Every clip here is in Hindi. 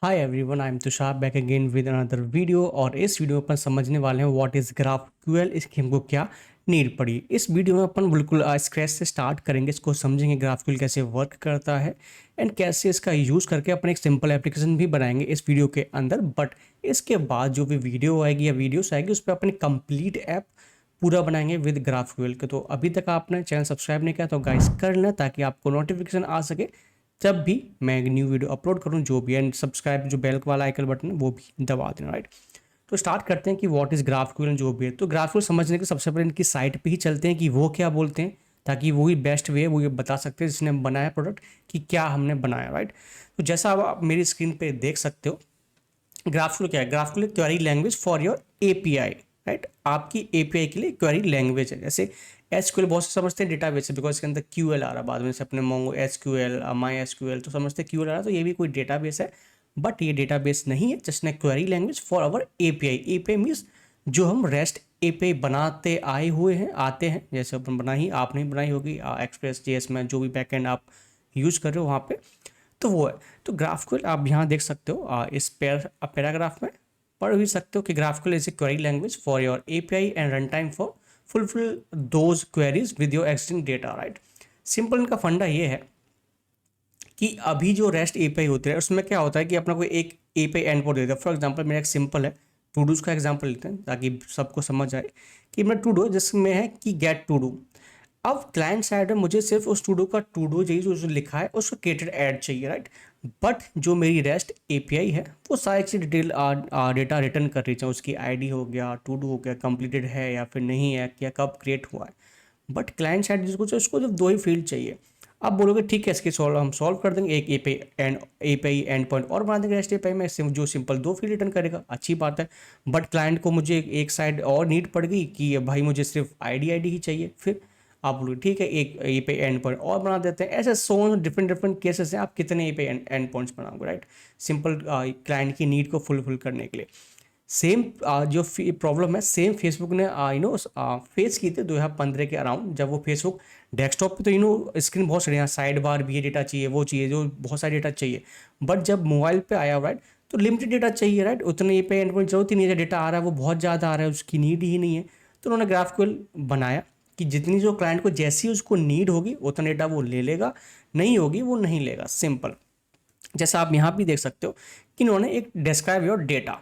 Hi everyone, I am Tushar back again with another video. और इस वीडियो में अपन समझने वाले हैं व्हाट इज़ ग्राफक्यूएल, इसकी हमको क्या नीड पड़ी। इस वीडियो में अपन बिल्कुल स्क्रैच से स्टार्ट करेंगे, इसको समझेंगे ग्राफक्यूएल कैसे वर्क करता है एंड कैसे इसका यूज़ करके अपन एक सिंपल एप्लीकेशन भी बनाएंगे इस वीडियो के अंदर। बट इसके बाद जो भी वीडियो आएगी या वीडियोस आएगी उस पर अपन कंप्लीट ऐप पूरा बनाएंगे विद ग्राफक्यूएल के। तो अभी तक आपने चैनल सब्सक्राइब नहीं किया तो गाइस कर लें ताकि आपको नोटिफिकेशन आ सके जब भी मैं एक न्यू वीडियो अपलोड करूं जो भी। एंड सब्सक्राइब जो बेल वाला आइकन बटन है वो भी दबा देना, राइट। तो स्टार्ट करते हैं कि व्हाट इज़ ग्राफक्यूएल जो भी है। तो ग्राफक्यूएल समझने के सबसे पहले इनकी साइट पे ही चलते हैं कि वो क्या बोलते हैं, ताकि वही बेस्ट वे है, वो ये बता सकते हैं जिसने बनाया प्रोडक्ट कि क्या हमने बनाया, राइट। तो जैसा अब आप मेरी स्क्रीन पे देख सकते हो, ग्राफक्यूएल क्या है। GraphQL query language for your API, right. आपकी एपीआई के लिए क्वेरी लैंग्वेज है। जैसे एसक्यूएल बहुत से समझते हैं डेटाबेस है, बिकॉज इसके अंदर क्यूएल आ रहा है बाद में से अपने मोंगो एसक्यूएल माई एसक्यूएल तो समझते हैं क्यूएल आ रहा है, तो ये भी कोई डेटाबेस है। बट ये डेटाबेस नहीं है, जस्ट ने query language for our API. API means जो हम रेस्ट एपीआई बनाते आए हुए हैं, आते हैं, जैसे अपन बनाई आपने बनाई होगी एक्सप्रेस जेएस में, जो भी बैकएंड आप यूज़ कर रहे हो वहाँ पे, तो वो है। तो ग्राफक्यूएल आप यहाँ देख सकते हो इस पैराग्राफ में पढ़ भी सकते हो कि GraphQL is a query language for your API and run time for fulfil those queries with your existing data, right. Simple इनका फंडा ये है कि अभी जो रेस्ट एपीआई होते हैं उसमें क्या होता है कि अपना कोई एक एपीआई एंडपोर्ट देता है। फॉर एग्जांपल मेरा एक सिंपल है टू डूज का एग्जांपल लेते हैं ताकि सबको समझ आए कि मेरा टू डू जिसमें है कि गेट टू डू। अब क्लाइंट साइड में मुझे सिर्फ उस टू डू का टू डू चाहिए जो लिखा है, उसको क्रिएटेड ऐड चाहिए, राइट। बट जो मेरी रेस्ट एपीआई है वो सारी चीज़ डिटेल डेटा रिटर्न कर रही है, उसकी आईडी हो गया, टू डू हो गया, कंप्लीटेड है या फिर नहीं है, क्या कब क्रिएट हुआ है। बट क्लाइंट साइड जिसको चाहिए उसको जब दो ही फील्ड चाहिए। आप बोलोगे ठीक है इसके हम सॉल्व कर देंगे, एक एपीआई एंड पॉइंट और बना देंगे रेस्ट एपीआई में जो सिंपल दो फील्ड रिटर्न करेगा, अच्छी बात है। बट क्लाइंट को मुझे एक साइड और नीड पड़ गई कि भाई मुझे सिर्फ आईडी ही चाहिए। फिर आप बोलोगे ठीक है एक एपीआई एंड पॉइंट और बना देते हैं। ऐसे सो डिफरेंट डिफरेंट केसेस हैं, आप कितने एपीआई एंड पॉइंट्स बनाओगे, राइट। सिंपल क्लाइंट की नीड को फुलफिल करने के लिए। सेम जो प्रॉब्लम है सेम फेसबुक ने फेस की थी 2015 के अराउंड, जब वो फेसबुक डेस्कटॉप पे तो स्क्रीन बहुत सारी, यहाँ साइड बार भी है, डेटा चाहिए, वो चाहिए, जो बहुत सारे डेटा चाहिए। बट जब मोबाइल पे आया, राइट, तो लिमिटेड डेटा चाहिए, राइट। उतने ये पे एंड पॉइंट जरूरत ही नहीं है, डेटा आ रहा है वो बहुत ज़्यादा आ रहा है, उसकी नीड ही नहीं है। तो उन्होंने ग्राफक्यूएल बनाया कि जितनी जो क्लाइंट को जैसी उसको नीड होगी उतना डेटा वो ले लेगा, नहीं होगी वो नहीं लेगा, सिंपल। जैसा आप यहाँ भी देख सकते हो कि इन्होंने एक डिस्क्राइब योर डेटा।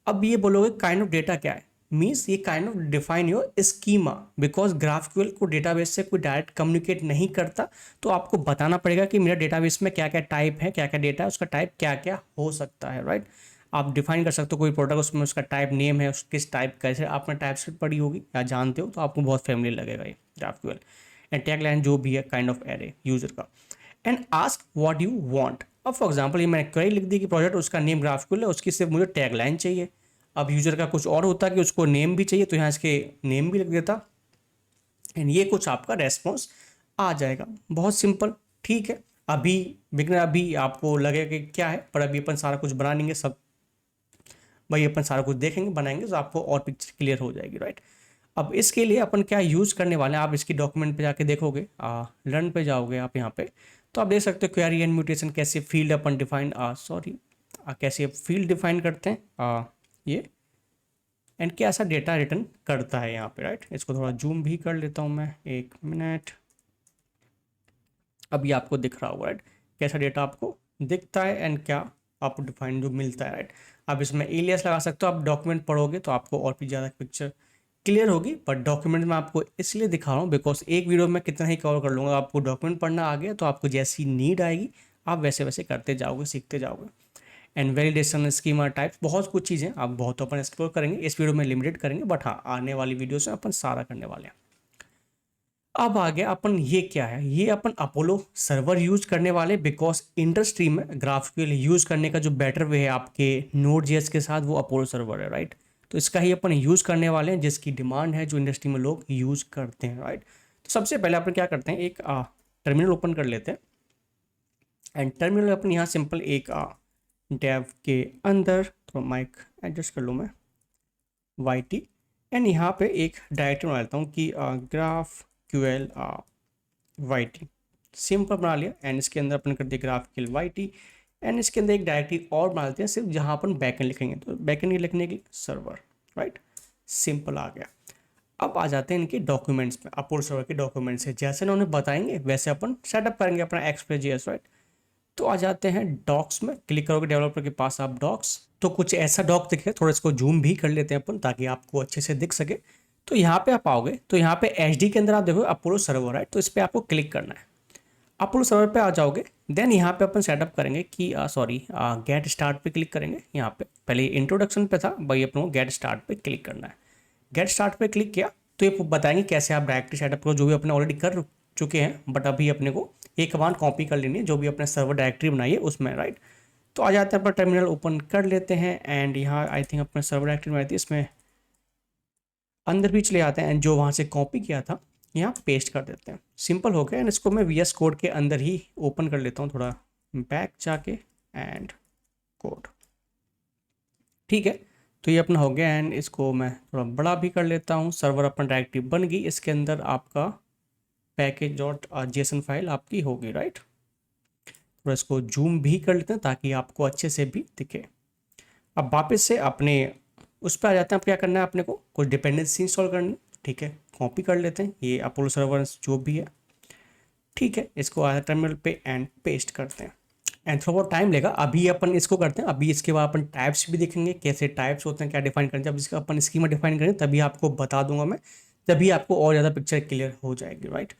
अब ये बोलोगे काइंड ऑफ डेटा क्या है, मीन्स ये kind of define your schema, because GraphQL को डेटाबेस से कोई डायरेक्ट कम्युनिकेट नहीं करता। तो आपको बताना पड़ेगा कि मेरा डेटाबेस में क्या क्या टाइप है, क्या क्या डेटा है, उसका टाइप क्या क्या हो सकता है, राइट। आप डिफाइन कर सकते हो कोई प्रोडक्ट, उसमें उसका टाइप नेम है, उस किस टाइप कैसे आपने टाइप स्क्रिप्ट पढ़ी होगी या जानते हो तो आपको बहुत फैमिली लगेगा ये ग्राफक्यूएल। एंड टैग लाइन जो भी है काइंड ऑफ एरे यूजर का। And ask what you want. अब फॉर एग्जांपल ये मैंने क्वेरी लिख दी कि प्रोजेक्ट उसका नेम ग्राफक्यूएल है, उसकी सिर्फ मुझे टैग लाइन चाहिए। अब यूजर का कुछ और होता कि उसको नेम भी चाहिए, तो यहाँ इसके नेम भी लिख देता एंड ये कुछ आपका रेस्पॉन्स आ जाएगा। बहुत सिंपल, ठीक है। अभी बिगनर अभी आपको लगेगा कि क्या है, पर अभी अपन सारा कुछ बना लेंगे, सब भाई अपन सारा कुछ देखेंगे बनाएंगे तो आपको और पिक्चर क्लियर हो जाएगी, राइट। अब इसके लिए अपन क्या यूज़ करने वाले हैं, आप इसकी डॉक्यूमेंट पे जाके देखोगे, लर्न पे जाओगे आप यहाँ पे, तो आप देख सकते हो क्वेरी एंड म्यूटेशन कैसे फील्ड अपन डिफाइन कैसे फील्ड डिफाइन करते हैं ये एंड कैसा डेटा रिटर्न करता है यहाँ पे, राइट। इसको थोड़ा जूम भी कर लेता हूँ मैं, एक मिनट। अभी आपको दिख रहा होगा, राइट, कैसा डेटा आपको दिखता है एंड क्या आपको डिफाइन जो मिलता है, राइट। आप इसमें एलियास लगा सकते हो, आप डॉक्यूमेंट पढ़ोगे तो आपको और भी ज़्यादा पिक्चर क्लियर होगी। बट डॉक्यूमेंट में आपको इसलिए दिखा रहा हूँ बिकॉज एक वीडियो में कितना ही कवर कर लूँगा, आपको डॉक्यूमेंट पढ़ना आ गया तो आपको जैसी नीड आएगी आप वैसे वैसे करते जाओगे, सीखते जाओगे। एंड वैलिडेशन स्कीमा टाइप्स बहुत कुछ चीज़ें आप बहुत अपन एक्सप्लोर करेंगे, इस वीडियो में लिमिटेड करेंगे, बट हाँ आने वाली वीडियोस में अपन सारा करने वाले हैं। अब आ गया अपन, ये क्या है, ये अपन अपोलो सर्वर यूज करने वाले, बिकॉज इंडस्ट्री में ग्राफक्यूएल यूज करने का जो बेटर वे है आपके नोड जेएस के साथ वो अपोलो सर्वर है, राइट। तो इसका ही अपन यूज करने वाले हैं, जिसकी डिमांड है, जो इंडस्ट्री में लोग यूज करते हैं, राइट। तो सबसे पहले अपन क्या करते हैं, एक टर्मिनल ओपन कर लेते हैं एंड टर्मिनल अपन यहाँ सिंपल एक डेव के अंदर, तो माइक एडजस्ट कर लूँ मैं, YT, एंड यहाँ पे एक डायरेक्टरी बना लेता हूँ कि GraphQL YT, सिंपल बना लिया। एंड इसके अंदर अपन कर दिया GraphQL YT एंड इसके अंदर एक डायरेक्टरी और बना देते हैं सिर्फ जहाँ अपन बैकएंड लिखेंगे, तो बैकएंड लिखने के लिए सर्वर, राइट, सिंपल आ गया। अब आ जाते हैं इनके डॉक्यूमेंट्स में, अपोलो सर्वर के डॉक्यूमेंट्स है, जैसे ना उन्हें बताएंगे वैसे अपन सेटअप करेंगे अपना एक्सप्रेस.js, राइट। तो आ जाते हैं डॉक्स में, क्लिक करोगे डेवलपर के पास आप डॉक्स, तो कुछ ऐसा डॉक दिखे, थोड़ा इसको जूम भी कर लेते हैं अपन ताकि आपको अच्छे से दिख सके। तो यहाँ पे आप आओगे तो यहाँ पे एचडी के अंदर आप देखो अपोलो सर्वर, राइट, तो इस पर आपको क्लिक करना है। अपोलो सर्वर पे आ जाओगे, देन यहाँ पे अपन सेटअप करेंगे कि गेट स्टार्ट पे क्लिक करेंगे। यहाँ पे पहले इंट्रोडक्शन पे था भाई, अपनों गेट स्टार्ट पे क्लिक करना है। गेट स्टार्ट पे क्लिक किया तो ये बताएंगे कैसे आप डायरेक्टरी सेटअप करो, जो भी अपने ऑलरेडी कर चुके हैं, बट अभी अपने को एक कमांड कॉपी कर लेनी है जो भी अपने सर्वर डायरेक्टरी बनाई है उसमें, राइट। तो आ जाते हैं अपना टर्मिनल ओपन कर लेते हैं एंड यहाँ आई थिंक अपने सर्वर डायरेक्टरी बनाई थी, इसमें अंदर भी चले आते हैं एंड जो वहाँ से कॉपी किया था यहाँ पेस्ट कर देते हैं। सिंपल हो गया एंड इसको मैं VS कोड के अंदर ही ओपन कर लेता हूँ, थोड़ा बैक जाके एंड कोड, ठीक है। तो ये अपना हो गया एंड इसको मैं थोड़ा बड़ा भी कर लेता हूँ। सर्वर अपना डायरेक्टरी बन गई, इसके अंदर आपका package.json फाइल आपकी होगी, राइट। थोड़ा इसको जूम भी कर लेते हैं ताकि आपको अच्छे से भी दिखे। अब वापस से अपने उस पर आ जाते हैं। अब क्या करना है अपने को, कुछ डिपेंडेंसी इंस्टॉल करनी, ठीक है, कॉपी कर लेते हैं ये अपोलो सर्वर जो भी है, ठीक है। इसको आया टर्मिनल पे एंड पेस्ट करते हैं एंड थोड़ा बहुत टाइम लेगा। अभी अपन इसको करते हैं, अभी इसके बाद अपन टाइप्स भी देखेंगे कैसे टाइप्स होते हैं, क्या डिफाइन करें। जब इसका अपन स्कीमा डिफाइन करें तभी आपको बता दूंगा मैं, तभी आपको और ज़्यादा पिक्चर क्लियर हो जाएगी, राइट।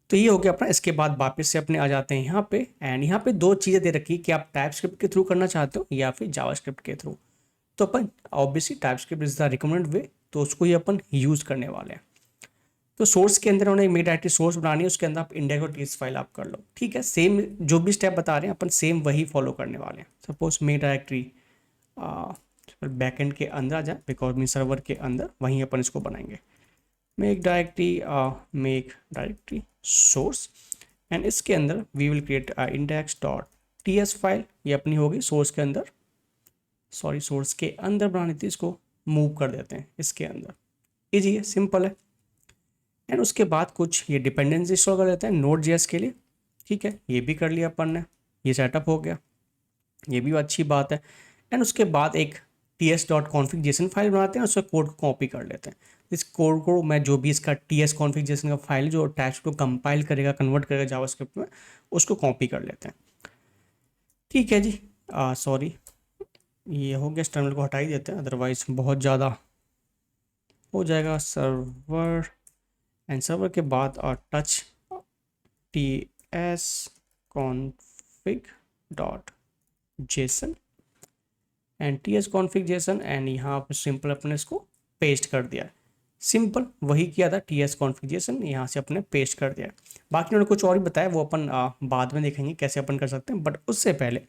तो ये हो गया अपना। इसके बाद वापस से अपने आ जाते हैं यहाँ पे एंड यहाँ पे दो चीज़ें दे रखी कि आप टाइप स्क्रिप्ट के थ्रू करना चाहते हो या फिर जावा स्क्रिप्ट के थ्रू। तो अपन obviously TypeScript is the recommended way, तो उसको ही अपन यूज़ करने वाले हैं। तो सोर्स के अंदर उन्हें मेन डायरेक्टरी सोर्स बनानी है, उसके अंदर आप इंडेक्स और टीएक्स फाइल आप कर लो, ठीक है। सेम जो भी स्टेप बता रहे हैं अपन सेम वही फॉलो करने वाले हैं। सपोज मेन डायरेक्टरी बैकएंड के अंदर आ जाए, बिकॉज मेन सर्वर के अंदर वहीं अपन इसको बनाएंगे। मेक डायरेक्टरी सोर्स एंड इसके अंदर we will create index.ts file, ये अपनी होगी सोर्स के अंदर, सोर्स के अंदर बनानी थी, इसको मूव कर देते हैं इसके अंदर। इजी है, सिंपल है। एंड उसके बाद कुछ ये डिपेंडेंसी इंस्टॉल कर लेते हैं Node.js के लिए, ठीक है, ये भी कर लिया अपन ने, ये सेटअप हो गया, ये भी अच्छी बात है। एंड उसके बाद एक ts.config.json फाइल बनाते हैं, उसका कोड को कॉपी कर लेते हैं। इस कोड को मैं जो भी इसका ts.config.json का फाइल जो टैक्स को कंपाइल करेगा, कन्वर्ट करेगा जावास्क्रिप्ट में, उसको कॉपी कर लेते हैं, ठीक है जी। सॉरी, ये हो गया, इस टर्मिनल को हटा ही देते हैं, अदरवाइज बहुत ज़्यादा हो जाएगा। सर्वर एंड सर्वर के बाद touch tsconfig.json and tsconfig.json and यहाँ पर सिंपल अपने इसको पेस्ट कर दिया है। सिंपल वही किया था, tsconfig.json यहाँ से अपने पेस्ट कर दिया है। बाकी उन्होंने कुछ और भी बताया, वो अपन बाद में देखेंगे कैसे अपन कर सकते हैं। बट उससे पहले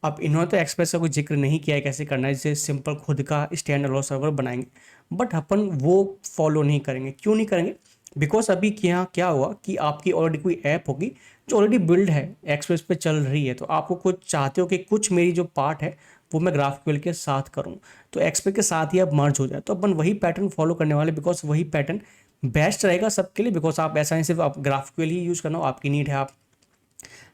अब इन्होंने तो एक्सप्रेस का कोई जिक्र नहीं किया है कैसे करना है, जैसे सिंपल खुद का स्टैंड अलोन सर्वर बनाएंगे, बट अपन वो फॉलो नहीं करेंगे। क्यों नहीं करेंगे, बिकॉज अभी क्या हुआ कि आपकी ऑलरेडी कोई ऐप होगी जो ऑलरेडी बिल्ड है, एक्सप्रेस पे चल रही है, तो आपको कुछ चाहते हो कि कुछ मेरी जो पार्ट है वो मैं GraphQL के साथ करूँ, तो एक्सप्रेस के साथ ही अब मर्ज हो जाए, तो अपन वही पैटर्न फॉलो करने वाले, बिकॉज वही पैटर्न बेस्ट रहेगा सबके लिए। बिकॉज आप ऐसा नहीं सिर्फ आप GraphQL ही यूज़ करना हो, आपकी नीड है, आप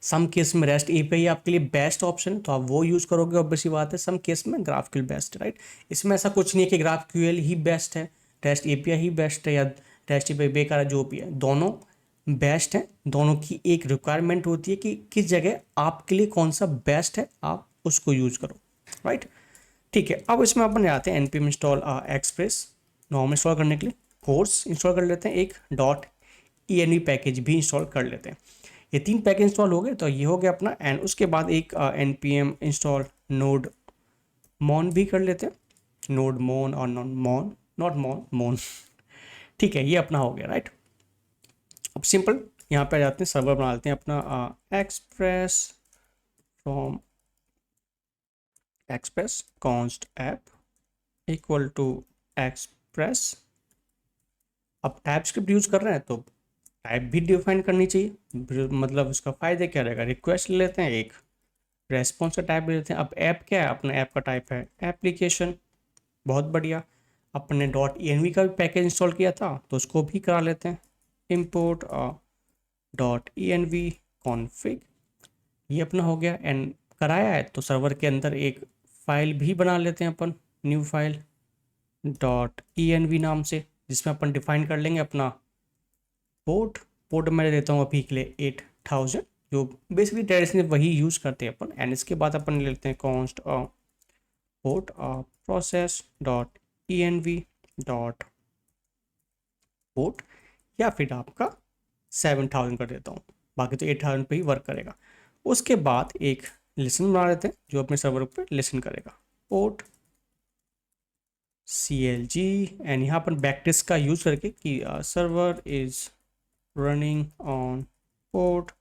सम केस में REST API आपके लिए बेस्ट ऑप्शन है तो आप वो यूज़ करोगे, ऑब्वियसली बात है। सम केस में GraphQL बेस्ट है, राइट। इसमें ऐसा कुछ नहीं है कि GraphQL ही बेस्ट है, REST API ही बेस्ट है या REST API बेकार है, जो भी है दोनों बेस्ट है। दोनों की एक रिक्वायरमेंट होती है कि किस जगह आपके लिए कौन सा बेस्ट है, आप उसको यूज़ करो, राइट, ठीक है। अब इसमें अपन आते हैं npm install express, normal install करने के लिए कोर्स इंस्टॉल कर लेते हैं, एक .env पैकेज भी इंस्टॉल कर लेते हैं। ये 3 पैकेज इंस्टॉल हो गए, तो ये हो गया अपना। एंड उसके बाद एक npm इंस्टॉल नोड मॉन भी कर लेते हैं, नोड मॉन और नॉट मॉन, ठीक है, ये अपना हो गया, राइट। अब सिंपल यहाँ पे आ जाते हैं, सर्वर बना लेते हैं अपना Express from Express const app equal to Express. अब टाइप स्क्रिप्ट यूज़ कर रहे हैं तो टाइप भी डिफाइन करनी चाहिए, मतलब उसका फ़ायदा क्या रहेगा, रिक्वेस्ट ले लेते हैं, एक रेस्पॉन्स का टाइप ले लेते हैं। अब ऐप क्या है, अपना ऐप का टाइप है एप्लीकेशन, बहुत बढ़िया। अपने .env का भी पैकेज इंस्टॉल किया था तो उसको भी करा लेते हैं, import .env config, ये अपना हो गया। एंड कराया है तो सर्वर के अंदर एक फाइल भी बना लेते हैं अपन, न्यू फाइल .env नाम से, जिसमें अपन डिफाइन कर लेंगे अपना पोर्ट मैं देता हूँ अभी के लिए 8000, जो बेसिकली ट्रेडिशनली वही यूज़ करते हैं अपन। एंड इसके बाद अपन लेते हैं const port process .env port, या फिर आपका 7000 कर देता हूँ, बाकी तो 8000 पे ही वर्क करेगा। उसके बाद एक लिसन बना लेते हैं जो अपने सर्वर पे लिसन करेगा, पोर्ट CLG, एंड यहाँ पर बैकटिस का यूज़ करके कि server is running on port,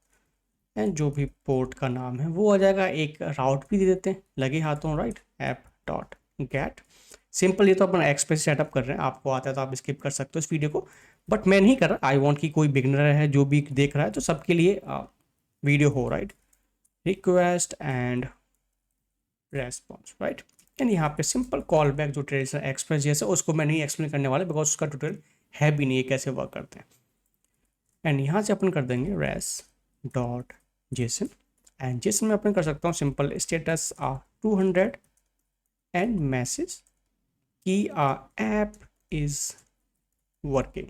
and जो भी पोर्ट का नाम है वो आ जाएगा। एक राउट भी दे देते हैं लगे हाथों, राइट, app.get। सिंपल, ये तो अपन एक्सप्रेस सेटअप कर रहे हैं, आपको आता है तो आप स्किप कर सकते हो इस वीडियो को, बट मैं नहीं कर रहा। आई वांट कि कोई बिगनर है जो भी देख रहा है तो सबके लिए वीडियो हो, right, request and response, right. And यहाँ पे सिंपल कॉल बैक जो ट्रेडिशनल एक्सप्रेस जैसा, उसको मैं नहीं एक्सप्लेन करने वाला बिकॉज उसका ट्यूटोरियल है भी नहीं, ये कैसे वर्क करते हैं। एंड यहाँ से अपन कर देंगे res.json, एंड जेसन में अपन कर सकता हूँ सिंपल स्टेटस 200 एंड मैसेज कि ऐप इज वर्किंग।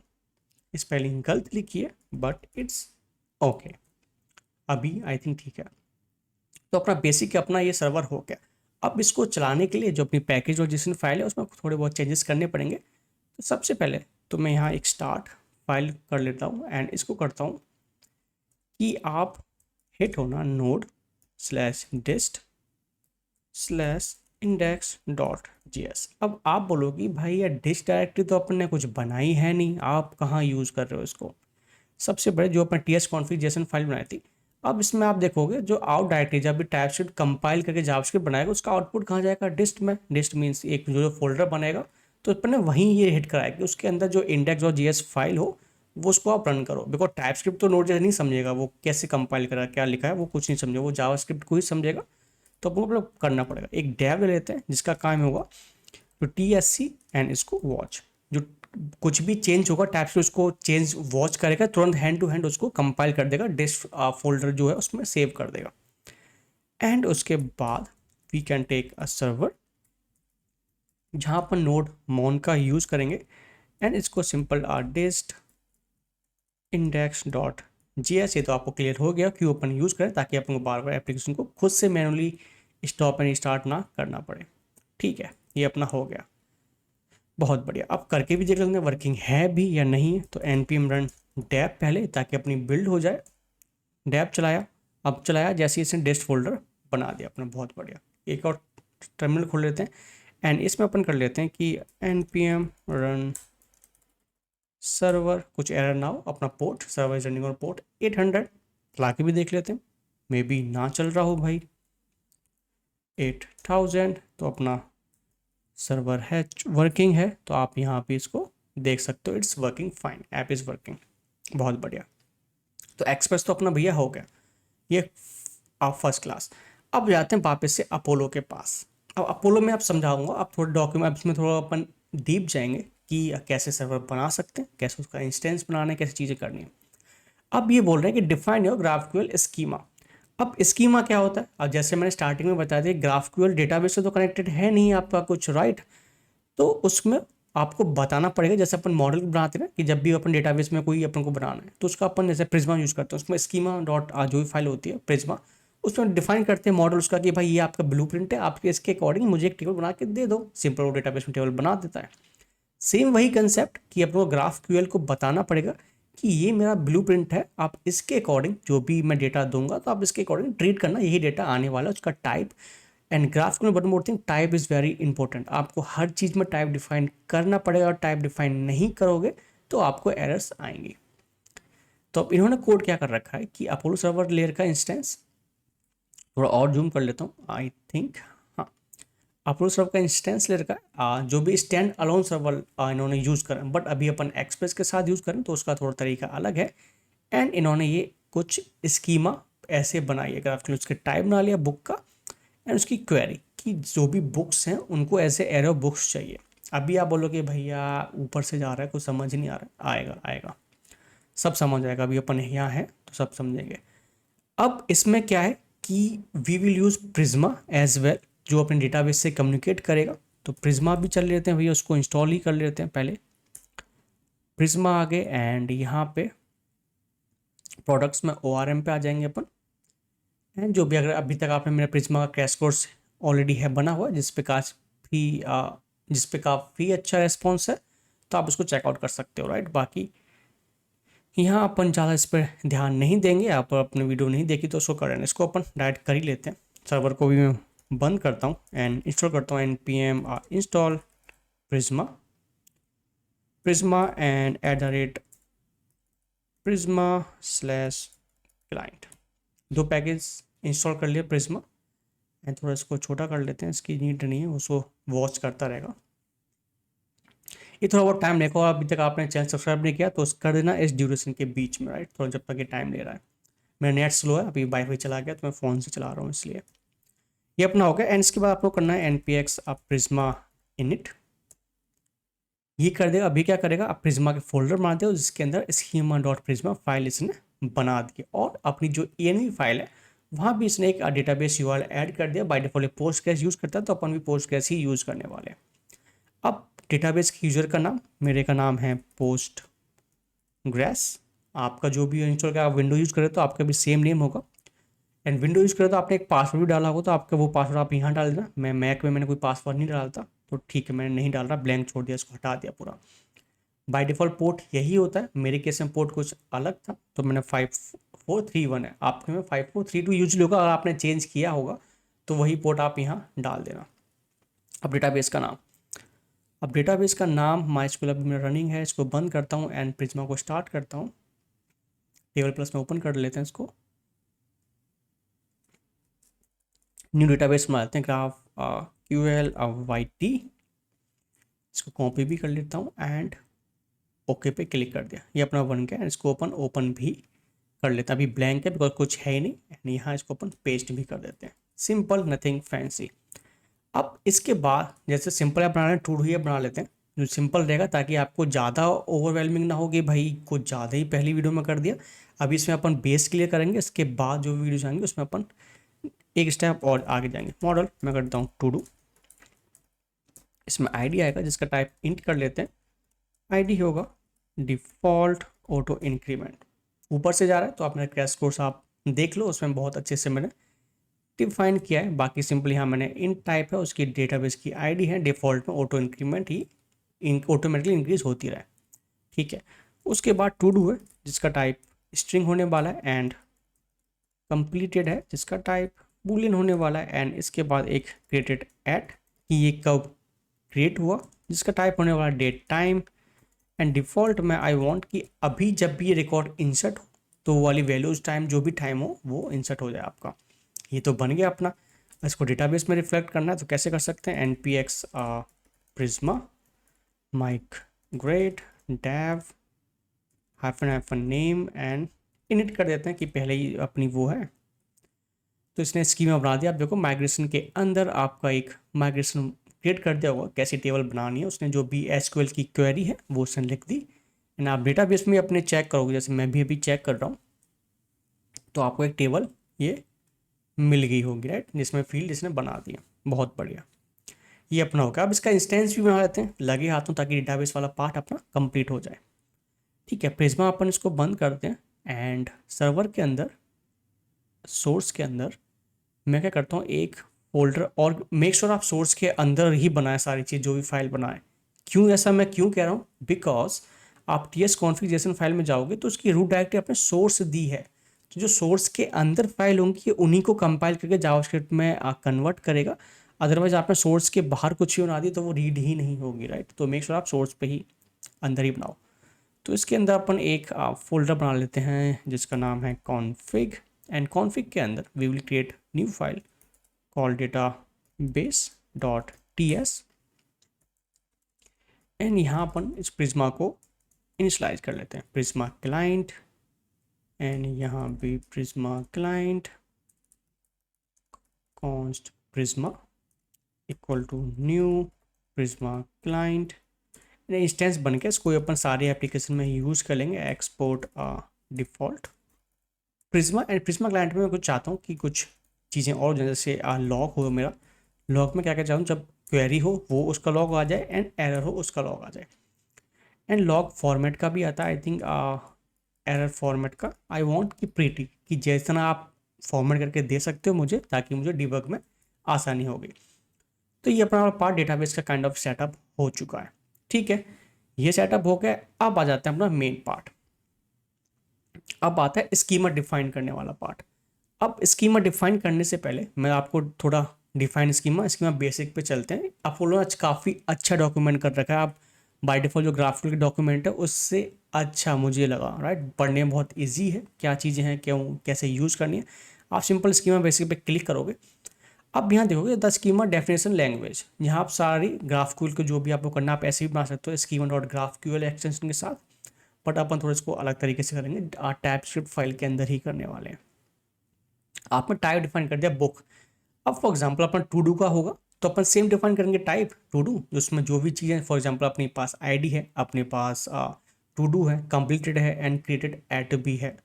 स्पेलिंग गलत लिखी है बट इट्स ओके, अभी आई थिंक ठीक है। तो अपना बेसिक अपना ये सर्वर हो गया। अब इसको चलाने के लिए जो अपनी पैकेज और जेसन फाइल है उसमें थोड़े बहुत चेंजेस करने पड़ेंगे। तो सबसे पहले तो मैं यहाँ एक स्टार्ट फाइल कर लेता हूँ एंड इसको करता हूँ कि आप हिट होना node/dist/index.js। अब आप बोलोगे भाई यार डिस्ट डायरेक्टरी तो अपन ने कुछ बनाई है नहीं, आप कहाँ यूज़ कर रहे हो इसको। सबसे बड़े जो अपन tsconfig जेसन फाइल बनाई थी, अब इसमें आप देखोगे जो आउट डायरेक्टरी जब भी टाइपस्क्रिप्ट कंपाइल करके जावास्क्रिप्ट बनाएगा उसका आउटपुट कहाँ जाएगा, डिस्ट में। डिस्ट मीन्स एक जो फोल्डर बनेगा, तो अपन ने वहीं ये हिट कराया कि उसके अंदर जो index.js फाइल हो वो उसको आप रन करो। बिकॉज टाइपस्क्रिप्ट तो नोड जैसे नहीं समझेगा वो कैसे कंपाइल करा क्या लिखा है, वो कुछ नहीं समझेगा, वो जावास्क्रिप्ट को ही समझेगा। तो आपको मतलब करना पड़ेगा। एक डेव ले लेते हैं जिसका काम होगा तो TSC एंड इसको वॉच, जो कुछ भी चेंज होगा टैब से उसको चेंज वॉच करेगा, तुरंत हैंड टू हैंड उसको कंपाइल कर देगा, डिस्ट फोल्डर जो है उसमें सेव कर देगा। एंड उसके बाद we can take a server जहाँ अपन नोड मोन का यूज़ करेंगे एंड इसको सिंपल डिस्ट index.js, ये तो आपको क्लियर हो गया क्यों अपन यूज़ करें, ताकि अपन को बार बार एप्लीकेशन को खुद से मैनुअली स्टॉप एंड स्टार्ट ना करना पड़े। ठीक है, ये अपना हो गया, बहुत बढ़िया। अब करके भी देख लेते हैं वर्किंग है भी या नहीं है। तो npm run डेप पहले, ताकि अपनी बिल्ड हो जाए। डेप चलाया, अब चलाया जैसे इसने डिस्ट फोल्डर बना दिया अपना, बहुत बढ़िया। एक और टर्मिनल खोल लेते हैं एंड इसमें अपन कर लेते हैं कि npm run सर्वर, कुछ एरर ना हो, अपना port server is running on port 800 चला के भी देख लेते हैं, मे बी ना चल रहा हो भाई 8000। तो अपना सर्वर है वर्किंग है, तो आप यहाँ पे इसको देख सकते हो, it's working fine, app is working, बहुत बढ़िया। तो एक्सप्रेस तो अपना भैया हो गया, ये आप फर्स्ट क्लास। अब जाते हैं वापस से अपोलो के पास। अब अपोलो में आप समझाऊंगा, आप थोड़े डॉक्यूमेंट इसमें थोड़ा अपन डीप जाएंगे कि कैसे सर्वर बना सकते हैं, कैसे उसका इंस्टेंस बनाना है, कैसे चीज़ें करनी है। अब ये बोल रहे हैं कि डिफाइन योर ग्राफक्यूएल स्कीमा। अब स्कीमा क्या होता है, अब जैसे मैंने स्टार्टिंग में बताया था ग्राफक्यूएल डेटाबेस से तो कनेक्टेड है नहीं आपका कुछ, राइट। तो उसमें आपको बताना पड़ेगा, जैसे अपन मॉडल बनाते हैं ना कि जब भी अपन डेटाबेस में कोई अपन को बनाना है तो उसका अपन जैसे प्रिज्मा यूज़ करते हैं, उसमें स्कीमा डॉट जो भी फाइल होती है प्रिज्मा, उसमें डिफाइन करते हैं मॉडल उसका कि भाई ये आपका ब्लूप्रिंट है, आपके इसके अकॉर्डिंग मुझे एक टेबल बना के दे दो। सिंपल वो डेटाबेस में टेबल बना देता है। सेम वही कंसेप्ट कि अपने ग्राफक्यूएल को बताना पड़ेगा कि ये मेरा ब्लूप्रिंट है, आप इसके अकॉर्डिंग जो भी मैं डेटा दूंगा तो आप इसके अकॉर्डिंग ट्रीट करना, यही डेटा आने वाला है, उसका टाइप। एंड ग्राफक्यूएल में one more thing, type is very important. आपको हर चीज़ में टाइप डिफाइन करना पड़ेगा, और टाइप डिफाइन नहीं करोगे तो आपको एरर्स आएंगी। तो अब इन्होंने कोड क्या कर रखा है कि अपोलो सर्वर लेयर का इंस्टेंस, थोड़ा और जूम कर लेता हूँ, आई थिंक हाँ, अपोलो सर्वर का इंस्टेंस लेयर का जो भी स्टैंड अलोन सर्वर इन्होंने यूज़ करें, बट अभी अपन एक्सप्रेस के साथ यूज़ करें तो उसका थोड़ा तरीका अलग है। एंड इन्होंने ये कुछ स्कीमा ऐसे बनाई है, ग्राफक्यूएल उसके टाइप बना लिया बुक का, एंड उसकी क्वेरी कि जो भी बुक्स हैं उनको ऐसे एरो बुक्स चाहिए। अभी आप बोलोगे भैया ऊपर से जा रहा है, कुछ समझ नहीं आ रहा है, आएगा आएगा, सब समझ आएगा, अभी अपन यहाँ है तो सब समझेंगे। अब इसमें क्या है कि we will use Prisma as well, जो अपने डेटाबेस से कम्युनिकेट करेगा। तो प्रिज्मा भी चल लेते हैं भैया, उसको इंस्टॉल ही कर लेते हैं पहले। प्रिज्मा आ गए एंड यहाँ पे प्रोडक्ट्स में ORM पे आ जाएंगे अपन। एंड जो भी अगर अभी तक आपने मेरा प्रिज्मा का क्रैश कोर्स ऑलरेडी है बना हुआ, जिस पे काफ़ी अच्छा रेस्पॉन्स है, तो आप उसको चेकआउट कर सकते हो, राइट। बाकी यहाँ अपन ज़्यादा इस पर ध्यान नहीं देंगे, आप अपने वीडियो नहीं देखी तो उसको करें, इसको अपन डायरेक्ट कर ही लेते हैं। सर्वर को भी मैं बंद करता हूँ एंड इंस्टॉल करता हूँ npm install Prisma and @prisma/client, 2 package install कर लिया प्रिज्मा। एंड थोड़ा इसको छोटा कर लेते हैं, इसकी नीड नहीं है, उसको वॉच करता रहेगा। ये थोड़ा बहुत टाइम लेगा, और अभी तक आपने चैनल सब्सक्राइब नहीं किया तो कर देना इस ड्यूरेशन के बीच में, राइट। थोड़ा जब तक ये टाइम ले रहा है, मेरा नेट स्लो है, अभी वाईफाई चला गया तो मैं फ़ोन से चला रहा हूँ, इसलिए ये अपना हो गया। एंड इसके बाद आपको करना है npx prisma init, ये कर देगा। अभी क्या करेगा, आप प्रिज्मा के फोल्डर बना दो जिसके अंदर schema.prisma फाइल इसने बना दी, और अपनी जो env फाइल है वहाँ भी इसने एक डेटाबेस URL ऐड कर दिया। बाय डिफॉल्ट पोस्टग्रेस यूज़ करता है, तो अपन भी पोस्टग्रेस ही यूज़ करने वाले हैं। अब डेटाबेस के यूज़र का नाम, मेरे का नाम है पोस्टग्रेस। आपका जो भी इंस्टॉल का, आप विंडो यूज़ करें तो आपका भी सेम नेम होगा। एंड विंडो यूज़ करें तो आपने एक पासवर्ड भी डाला होगा, तो आपका वो पासवर्ड आप यहाँ डाल देना। मैं मैक में मैंने कोई पासवर्ड नहीं डालता, तो ठीक है, मैंने नहीं डाल रहा, ब्लैंक छोड़ दिया, इसको हटा दिया पूरा। बाय डिफ़ॉल्ट पोर्ट यही होता है, मेरे केस में पोर्ट कुछ अलग था, तो मैंने 5431 है, आपके में 5432 यूजली होगा। अगर आपने चेंज किया होगा तो वही पोर्ट आप यहाँ डाल देना। अब डेटाबेस का नाम MySQL अभी मेरा रनिंग है, इसको बंद करता हूँ एंड प्रिज्मा को स्टार्ट करता हूँ। टेबल प्लस में ओपन कर लेते हैं इसको, न्यू डेटाबेस में आते हैं, ग्राफ QL YT, इसको कॉपी भी कर लेता हूँ एंड ओके पे क्लिक कर दिया, ये अपना बन गया। इसको ओपन भी कर लेते हैं, अभी ब्लैंक है बिकॉज कुछ है ही नहीं, एंड यहाँ इसको अपन पेस्ट भी कर देते हैं। Simple, nothing fancy. अब इसके बाद जैसे सिंपल ऐप बनाना है, टू डू ऐप बना लेते हैं जो सिंपल रहेगा, ताकि आपको ज़्यादा ओवरवेलमिंग ना हो कि भाई कुछ ज़्यादा ही पहली वीडियो में कर दिया। अभी इसमें अपन बेस क्लियर करेंगे, इसके बाद जो वीडियोज आएंगे उसमें अपन एक स्टेप और आगे जाएंगे। मॉडल मैं करता हूँ टू डू, इसमें आईडी आएगा जिसका टाइप इंट कर लेते हैं। आईडी होगा डिफ़ॉल्ट ऑटो इंक्रीमेंट, ऊपर से जा रहा है तो अपना क्रैश कोर्स आप देख लो, उसमें बहुत अच्छे से मैंने डिफाइन किया है। बाकी सिंपली यहाँ मैंने इन टाइप है, उसकी डेटाबेस की आईडी है, डिफ़ॉल्ट में ऑटो इंक्रीमेंट ही ऑटोमेटिकली इंक्रीज होती रहे, ठीक है। उसके बाद टू डू है जिसका टाइप स्ट्रिंग होने वाला है, एंड कंप्लीटेड है जिसका टाइप बूलियन होने वाला है, एंड इसके बाद एक क्रिएटेड एट कि ये कब क्रिएट हुआ जिसका टाइप होने वाला डेट टाइम, एंड डिफ़ॉल्ट में आई वांट कि अभी जब भी ये रिकॉर्ड इंसर्ट हो तो वो वाली वैल्यूज टाइम, जो भी टाइम हो वो इंसर्ट हो जाए आपका। ये तो बन गया अपना। इसको डेटाबेस में रिफ्लेक्ट करना है तो कैसे कर सकते हैं, npx prisma migrate dev --- name and init कर देते हैं कि पहले ही अपनी वो है, तो इसने स्कीमा बना दिया। आप देखो माइग्रेशन के अंदर आपका एक माइग्रेशन क्रिएट कर दिया होगा, कैसी टेबल बनानी है उसने, जो भी SQL की क्वेरी है वो उसने लिख दी। एंड आप डेटाबेस में अपने चेक करोगे, जैसे मैं भी अभी चेक कर रहा हूँ, तो आपको एक टेबल ये मिल गई होगी, राइट, जिसमें फील्ड इसने बना दिया। बहुत बढ़िया, ये अपना होगा। अब इसका इंस्टेंस भी बना लेते हैं लगे हाथों, ताकि डेटाबेस वाला पार्ट अपना कंप्लीट हो जाए, ठीक है। प्रिज्मा अपन इसको बंद करते हैं एंड सर्वर के अंदर, सोर्स के अंदर मैं क्या करता हूँ, एक फोल्डर, और मेक श्योर आप सोर्स के अंदर ही बनाए सारी चीज़, जो भी फाइल बनाए। क्यों ऐसा मैं क्यों कह रहा हूँ, बिकॉज आप tsconfig फाइल में जाओगे तो उसकी रूट डायरेक्टरी आपने सोर्स दी है, तो जो सोर्स के अंदर फाइल होंगी ये उन्हीं को कंपाइल करके जावास्क्रिप्ट में कन्वर्ट करेगा। अदरवाइज आपने सोर्स के बाहर कुछ ही बना दी तो वो रीड ही नहीं होगी, राइट। तो मेक श्योर आप सोर्स पे ही अंदर ही बनाओ। तो इसके अंदर अपन एक फोल्डर बना लेते हैं जिसका नाम है config, एंड config के अंदर we will create new file call database.ts, and यहाँ अपन इस प्रिज्मा को इनिशलाइज कर लेते हैं, प्रिज्मा क्लाइंट, एंड यहाँ भी Prisma client const Prisma equal to new Prisma client. Instance बन के इसको अपन सारे एप्लीकेशन में यूज़ कर लेंगे। Export default Prisma, and Prisma client में मैं कुछ चाहता हूँ कि कुछ चीज़ें और जैसे लॉग हो मेरा, लॉग में क्या क्या चाहूँ, जब क्वेरी हो वो उसका लॉग आ जाए एंड एरर हो उसका लॉग आ जाए। एंड लॉग फॉर्मेट का भी आता है आई थिंक, एरर फॉर्मेट का आई वांट कि प्रीटी, कि जैसा आप फॉर्मेट करके दे सकते हो मुझे, ताकि मुझे डिबग में आसानी होगी। तो ये अपना पार्ट डेटाबेस का काइंड ऑफ सेटअप हो चुका है। ठीक है, ये सेटअप हो गया। अब आ जाते हैं अपना मेन पार्ट। अब आता है स्कीमा डिफाइन करने वाला पार्ट। अब स्कीमा डिफाइन करने से पहले मैं आपको थोड़ा डिफाइन स्कीमा स्कीमा बेसिक पे चलते हैं। अपोलो आज काफ़ी अच्छा डॉक्यूमेंट कर रखा है। आप बाय डिफॉल्ट जो ग्राफिकल डॉक्यूमेंट है उससे अच्छा मुझे लगा, राइट। पढ़ने में बहुत इजी है, क्या चीज़ें हैं, क्यों कैसे यूज़ करनी है। आप सिंपल स्कीमा बेसिक पे क्लिक करोगे। अब यहाँ देखोगे द स्कीमा डेफिनेशन लैंग्वेज, यहाँ आप सारी ग्राफक्यूएल को जो भी आपको करना आप ऐसे भी बना सकते हो स्कीमा डॉट ग्राफक्यूएल एक्सटेंशन के साथ। बट अपन थोड़ा इसको अलग तरीके से करेंगे, टाइप स्क्रिप्ट फाइल के अंदर ही करने वाले हैं। आपने टाइप डिफाइन कर दिया बुक। अब फॉर एग्जांपल अपन टू डू का होगा तो अपन सेम डिफाइन करेंगे टाइप टू डू, जिसमें जो भी चीज़ें, फॉर एग्जांपल अपने पास आईडी है, अपने पास टू डू है, कंप्लीटेड है एंड क्रिएटेड एट भी है,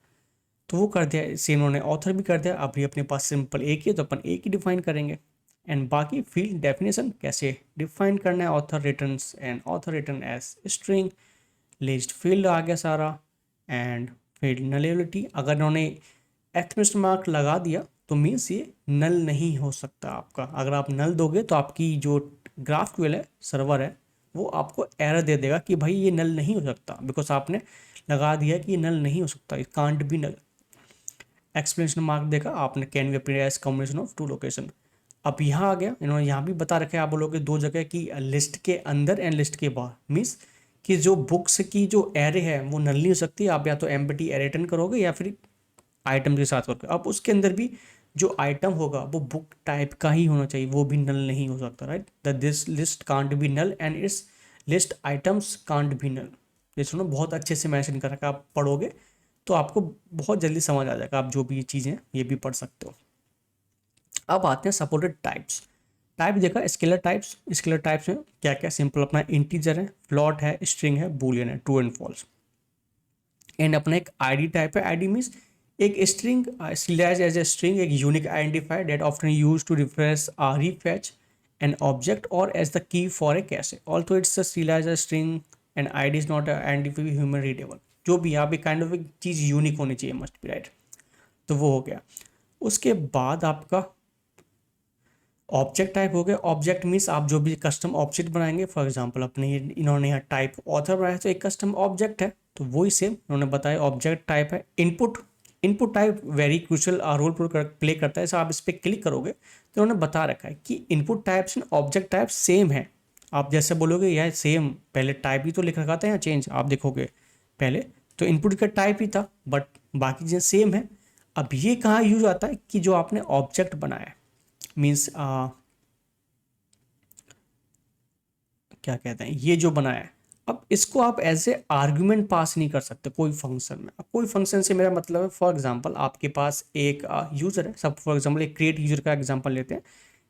तो वो कर दिया। सेम उन्होंने ऑथर भी कर दिया। अभी अपने पास सिंपल एक ही है तो अपन एक ही डिफाइन करेंगे। एंड बाकी फील्ड डेफिनेशन कैसे डिफाइन करना है, author returns and author return as string, list field आ गया सारा। एंड फील्ड नलेबिलिटी, अगर उन्होंने एक्सक्लेमेशन मार्क लगा दिया तो मीन्स ये नल नहीं हो सकता आपका। अगर आप नल दोगे तो आपकी जो ग्राफक्यूएल है सर्वर है वो आपको एरर दे देगा कि भाई ये नल नहीं हो सकता, बिकॉज आपने लगा दिया कि ये नल नहीं हो सकता, it can't be null. Explanation mark देखा आपने, can be applied as combination of two location. अब यहाँ आ गया, इन्होंने यहाँ भी बता रखा है आप बोलोगे दो जगह की, लिस्ट के अंदर एंड लिस्ट के बाहर। मीन्स कि जो बुक्स की जो एरे है वो नल नहीं हो सकती, आप या तो एम्प्टी एरे रिटर्न करोगे या फिर आइटम के साथ करोगे। अब उसके अंदर भी जो आइटम होगा वो बुक टाइप का ही होना चाहिए, वो भी नल नहीं हो सकता, right. The this list can't be null and its list items can't be null. ये सुनो, बहुत अच्छे से मैंशन कर रखा है, आप पढ़ोगे तो आपको बहुत जल्दी समझ आ जाएगा। आप जो भी ये चीज़ें हैं ये भी पढ़ सकते हो। अब आते हैं सपोर्टेड टाइप्स। टाइप देखा, स्केलर टाइप्स। स्केलर टाइप्स में क्या क्या, सिंपल अपना इंटीजर है, फ्लॉट है, स्ट्रिंग है, बूलियन है, ट्रू एंड फॉल्स। एंड अपना एक आईडी टाइप है। आईडी मीन्स एक string slash as a string, एक unique identifier that often use to refresh refetch an object और as the key for a cache, also it's slash a string and ID is not identify human readable. जो भी यहाँ पे काइंड ऑफ एक चीज़ यूनिक होनी चाहिए, मस्ट बी, राइट। तो वो हो गया। उसके बाद आपका ऑब्जेक्ट टाइप हो गया। ऑब्जेक्ट मीन्स आप जो भी कस्टम ऑब्जेक्ट बनाएंगे, फॉर एग्जांपल अपने इन्होंने यहाँ टाइप ऑथर बनाया तो एक कस्टम ऑब्जेक्ट है, तो वही सेम उन्होंने बताया ऑब्जेक्ट टाइप है। Input, input type very crucial role play करता है। सो आप इस पर क्लिक करोगे तो उन्होंने बता रखा है कि input types and object type same है। आप जैसे बोलोगे यह सेम, पहले टाइप ही तो लिख रखा था, यहाँ चेंज आप देखोगे पहले तो इनपुट का टाइप ही था, बट बाकी चीज़ें सेम है। अब ये कहाँ यूज आता है कि जो आपने ऑब्जेक्ट बनाया है, मीन्स क्या कहते हैं, ये जो बनाया है, अब इसको आप एज ए आर्ग्यूमेंट पास नहीं कर सकते कोई फंक्शन में। अब कोई फंक्शन से मेरा मतलब है, फॉर एग्जांपल आपके पास एक यूज़र है, सब फॉर एग्जांपल एक क्रिएट यूज़र का एग्जांपल लेते हैं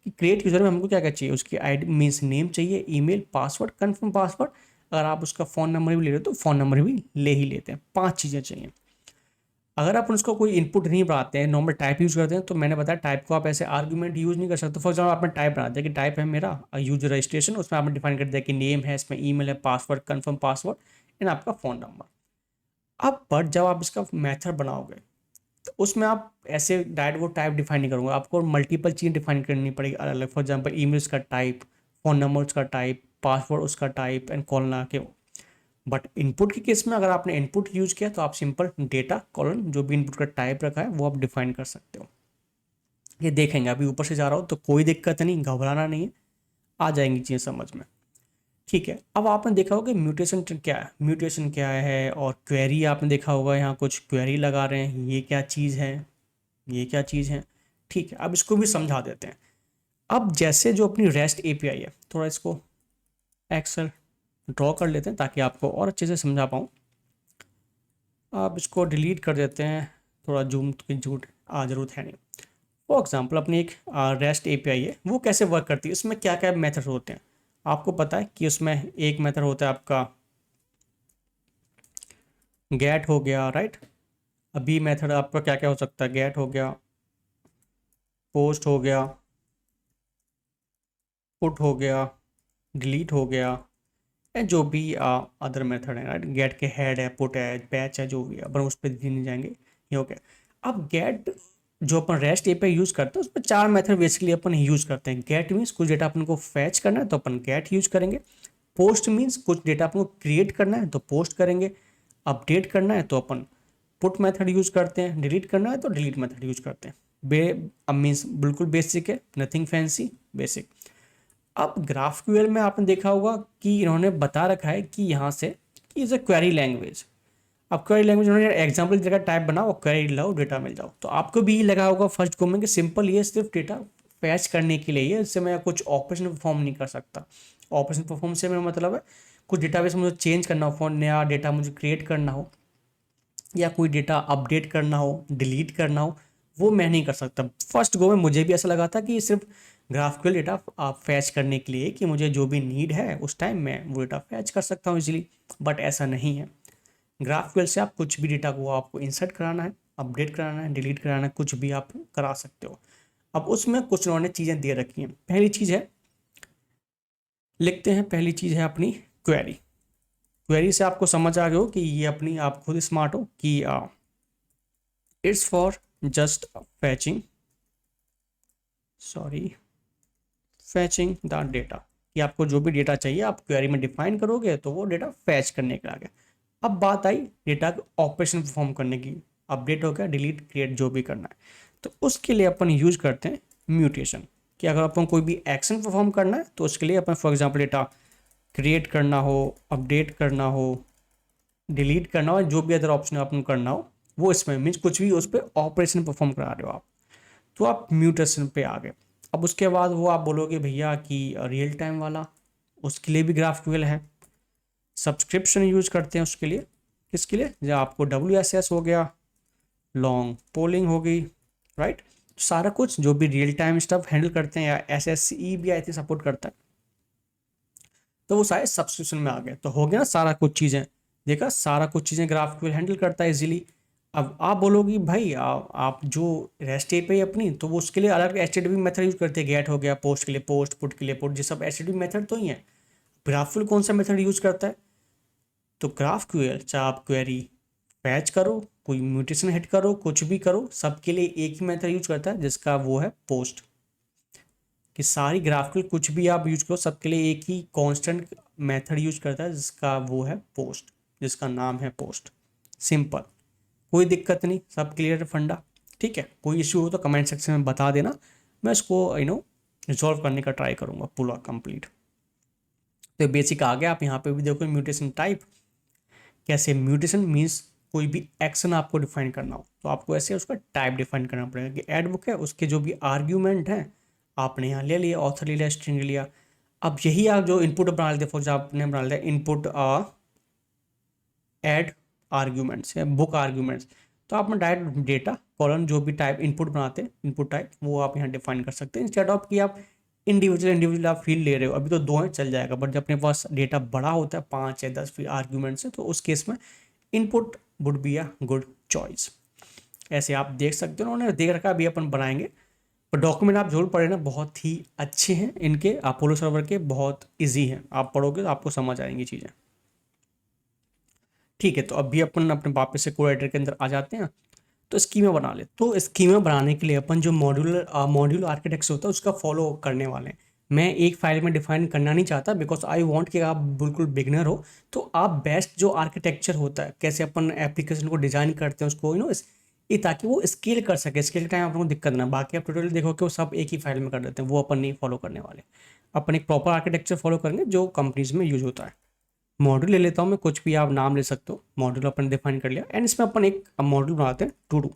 कि क्रिएट यूज़र में हमको क्या क्या चाहिए, उसकी आईडी मीन्स नेम चाहिए, ईमेल, पासवर्ड, कन्फर्म पासवर्ड। अगर आप उसका फ़ोन नंबर भी ले रहे हो तो फ़ोन नंबर भी ले ही लेते हैं, 5 चीज़ें चाहिए। अगर आप उसको कोई इनपुट नहीं बनाते हैं, नॉर्मल टाइप यूज़ करते हैं, तो मैंने बताया टाइप को आप ऐसे आर्गुमेंट यूज़ नहीं कर सकते। फॉर एग्जाम्पल आपने टाइप बना दिया कि टाइप है मेरा यूजर रजिस्ट्रेशन, उसमें आपने डिफाइन कर दिया कि नेम है, इसमें ईमेल है, पासवर्ड, कंफर्म पासवर्ड एंड आपका फ़ोन नंबर। अब बट जब आप इसका मेथड बनाओगे तो उसमें आप ऐसे डायरेक्ट वो टाइप डिफाइन नहीं करूँगा, आपको मल्टीपल चीज़ें डिफाइन करनी पड़ेगी अलग अलग। फॉर एग्जाम्पल ईमेल उसका टाइप, फ़ोन नंबर उसका टाइप, पासवर्ड उसका टाइप एंड कॉलन के। बट इनपुट के केस में अगर आपने इनपुट यूज किया तो आप सिंपल डेटा कॉलन जो भी इनपुट का टाइप रखा है वो आप डिफाइन कर सकते हो। ये देखेंगे, अभी ऊपर से जा रहा हो तो कोई दिक्कत नहीं, घबराना नहीं है, आ जाएंगी चीज़ें समझ में। ठीक है, अब आपने देखा होगा म्यूटेशन क्या है, म्यूटेशन क्या है, और क्वेरी आपने देखा होगा, यहाँ कुछ क्वेरी लगा रहे हैं, ये क्या चीज़ है, ये क्या चीज़ है। ठीक है, अब इसको भी समझा देते हैं। अब जैसे जो अपनी रेस्ट एपीआई है, थोड़ा इसको एक्सेल ड्रॉ कर लेते हैं ताकि आपको और अच्छे से समझा पाऊँ। आप इसको डिलीट कर देते हैं, थोड़ा जूम की जरूरत है नहीं। फॉर एग्जांपल अपनी एक रेस्ट एपीआई है, वो कैसे वर्क करती है, इसमें क्या क्या मेथड होते हैं। आपको पता है कि उसमें एक मेथड होता है आपका गेट हो गया, राइट। अभी मेथड आपका क्या क्या हो सकता है, गेट हो गया, पोस्ट हो गया, पुट हो गया, डिलीट हो गया, या जो भी अदर मेथड है, राइट। गेट के हेड है, पुट है, पैच है, जो भी है अपन उस पर नहीं जाएंगे, ये हो गया। अब गेट जो अपन रेस्ट एपीआई यूज़ करते हैं उस पर 4 मेथड बेसिकली अपन यूज़ करते हैं। गेट मीन्स कुछ डेटा अपन को फैच करना है तो अपन गेट यूज करेंगे। पोस्ट मीन्स कुछ डेटा अपन को क्रिएट करना है तो पोस्ट करेंगे। अपडेट करना है तो अपन पुट मेथड यूज करते हैं। डिलीट करना है तो डिलीट मेथड यूज करते हैं। अब मीन्स बिल्कुल बेसिक है, नथिंग फैंसी, बेसिक। अब ग्राफक्यूएल में आपने देखा होगा कि इन्होंने बता रखा है कि यहाँ से कि इज अ क्वेरी लैंग्वेज। अब क्वेरी लैंग्वेज उन्होंने एग्जाम्पल की जगह टाइप बनाओ और क्वेरी लाओ, डेटा मिल जाओ। तो आपको भी लगा होगा फर्स्ट को में कि सिंपल ये सिर्फ डेटा फैच करने के लिए, इससे मैं कुछ ऑपरेशन परफॉर्म नहीं कर सकता। ऑपरेशन परफॉर्म से मेरा मतलब है कुछ डेटाबेस मुझे चेंज करना हो, फोन नया डेटा मुझे क्रिएट करना हो, या कोई डेटा अपडेट करना हो, डिलीट करना हो, वो मैं नहीं कर सकता। फर्स्ट गो में मुझे भी ऐसा लगा था कि सिर्फ ग्राफक्यूएल डेटा आप फैच करने के लिए कि मुझे जो भी नीड है उस टाइम मैं वो डेटा फैच कर सकता हूँ इजीली, बट ऐसा नहीं है। ग्राफक्यूएल से आप कुछ भी डेटा को आपको इंसर्ट कराना है, अपडेट कराना है, डिलीट कराना है, कुछ भी आप करा सकते हो। अब उसमें कुछ उन्होंने चीज़ें दे रखी हैं। पहली चीज़ है, लिखते हैं, पहली चीज़ है अपनी क्वेरी। क्वेरी से आपको समझ आ गया हो कि ये अपनी, आप खुद स्मार्ट हो कि it's for just फैचिंग the data, कि आपको जो भी डेटा चाहिए आप क्वेरी में डिफाइन करोगे तो वो डेटा फैच करने के आ गया। अब बात आई डेटा को ऑपरेशन परफॉर्म करने की, अपडेट हो गया, डिलीट, क्रिएट, जो भी करना है, तो उसके लिए अपन यूज करते हैं म्यूटेशन। कि अगर अपन कोई भी एक्शन परफॉर्म करना है तो उसके लिए अपन फॉर एग्जांपल डेटा क्रिएट करना हो, अपडेट करना हो, डिलीट करना हो, जो भी अदर ऑप्शन अपन करना हो, वो इसमें मीन्स कुछ भी उस पर ऑपरेशन परफॉर्म करा रहे हो आप, तो आप म्यूटेशन पे आ गए। अब उसके बाद वो आप बोलोगे भैया कि रियल टाइम वाला, उसके लिए भी ग्राफक्यूएल है। सब्सक्रिप्शन यूज करते हैं उसके लिए, किसके लिए, जब आपको WSS हो गया, लॉन्ग पोलिंग हो गई, राइट। सारा कुछ जो भी रियल टाइम स्टफ हैंडल करते हैं, या SSE भी आई थिंक सपोर्ट करता है, तो वो सारे सब्सक्रिप्शन में आ गए। तो हो गया ना सारा कुछ चीज़ें, देखा सारा कुछ चीज़ें ग्राफक्यूएल हैंडल करता है इजीली। अब आप बोलोगी भाई आप जो रेस्ट एपीआई अपनी, तो वो उसके लिए अलग HTTP मेथड यूज करते हैं। गेट हो गया, पोस्ट के लिए पोस्ट, पुट के लिए पुट, ये सब HTTP मेथड तो ही है। ग्राफक्यूएल कौन सा मेथड यूज करता है, तो ग्राफक्यूएल चाहे आप क्वेरी फैच करो, कोई म्यूटेशन हिट करो, कुछ भी करो, सबके लिए एक ही मेथड यूज करता है जिसका वो है पोस्ट। कि सारी ग्राफिकल कुछ भी आप यूज करो सबके लिए एक ही कांस्टेंट मेथड यूज करता है जिसका वो है पोस्ट, जिसका नाम है पोस्ट। सिंपल, कोई दिक्कत नहीं, सब क्लियर है फंडा। ठीक है, कोई इश्यू हो तो कमेंट सेक्शन में बता देना, मैं इसको रिजॉल्व करने का ट्राई करूँगा पूरा कंप्लीट। तो बेसिक आ गया। आप यहाँ पे भी देखो म्यूटेशन टाइप कैसे, म्यूटेशन मीन्स कोई भी एक्शन आपको डिफाइन करना हो तो आपको ऐसे उसका टाइप डिफाइन करना पड़ेगा। कि एड बुक है, उसके जो भी आर्ग्यूमेंट हैं आपने यहाँ ले लिया, ऑथर ले लिया, स्ट्रिंग ले लिया। अब यही आप जो इनपुट बना लेते, फॉर एग्जाम्पल आपने बना लिया इनपुट एड आर्ग्यूमेंट्स या बुक आर्ग्यूमेंट्स, तो आप डायरेक्ट डेटा कॉलम जो भी टाइप इनपुट बनाते हैं, इनपुट टाइप वो आप यहाँ डिफाइन कर सकते हैं। इंस्टेड ऑफ कि आप इंडिविजुअल आप फील्ड ले रहे हो, अभी तो 2 हैं चल जाएगा, बट जब अपने पास डेटा बड़ा होता है 5 या 10 फिर आर्ग्यूमेंट्स है, तो उस केस में input would be a good choice. ऐसे आप देख सकते हो, उन्होंने देख रखा, अभी अपन बनाएंगे। पर डॉक्यूमेंट आप जरूर पढ़े ना, बहुत ही अच्छे हैं इनके, अपोलो सर्वर के, बहुत इजी हैं, आप पढ़ोगे तो आपको समझ आएंगी चीज़ें। ठीक है, तो अभी अपन अपने वापस से कोड एडिटर के अंदर आ जाते हैं। तो स्कीमा बना ले, तो स्कीमा बनाने के लिए अपन जो मॉड्यूल आर्किटेक्चर होता है उसका फॉलो करने वाले हैं। मैं एक फाइल में डिफाइन करना नहीं चाहता, बिकॉज आई वांट कि आप बिल्कुल बिगनर हो तो आप बेस्ट जो आर्किटेक्चर होता है, कैसे अपन एप्लीकेशन को डिज़ाइन करते हैं उसको ये ताकि वो स्केल कर सके, स्केल टाइम आप लोगों को दिक्कत ना। बाकी आप ट्यूटोरियल देखो कि वो सब एक ही फाइल में कर देते हैं, वो अपन नहीं फॉलो करने वाले। अपन एक प्रॉपर आर्किटेक्चर फॉलो करेंगे जो कंपनीज में यूज होता है। मॉड्यूल ले लेता हूँ मैं, कुछ भी आप नाम ले सकते हो। मॉड्यूल अपन डिफाइन कर लिया, एंड इसमें अपन एक मॉड्यूल बनाते हैं टू डू।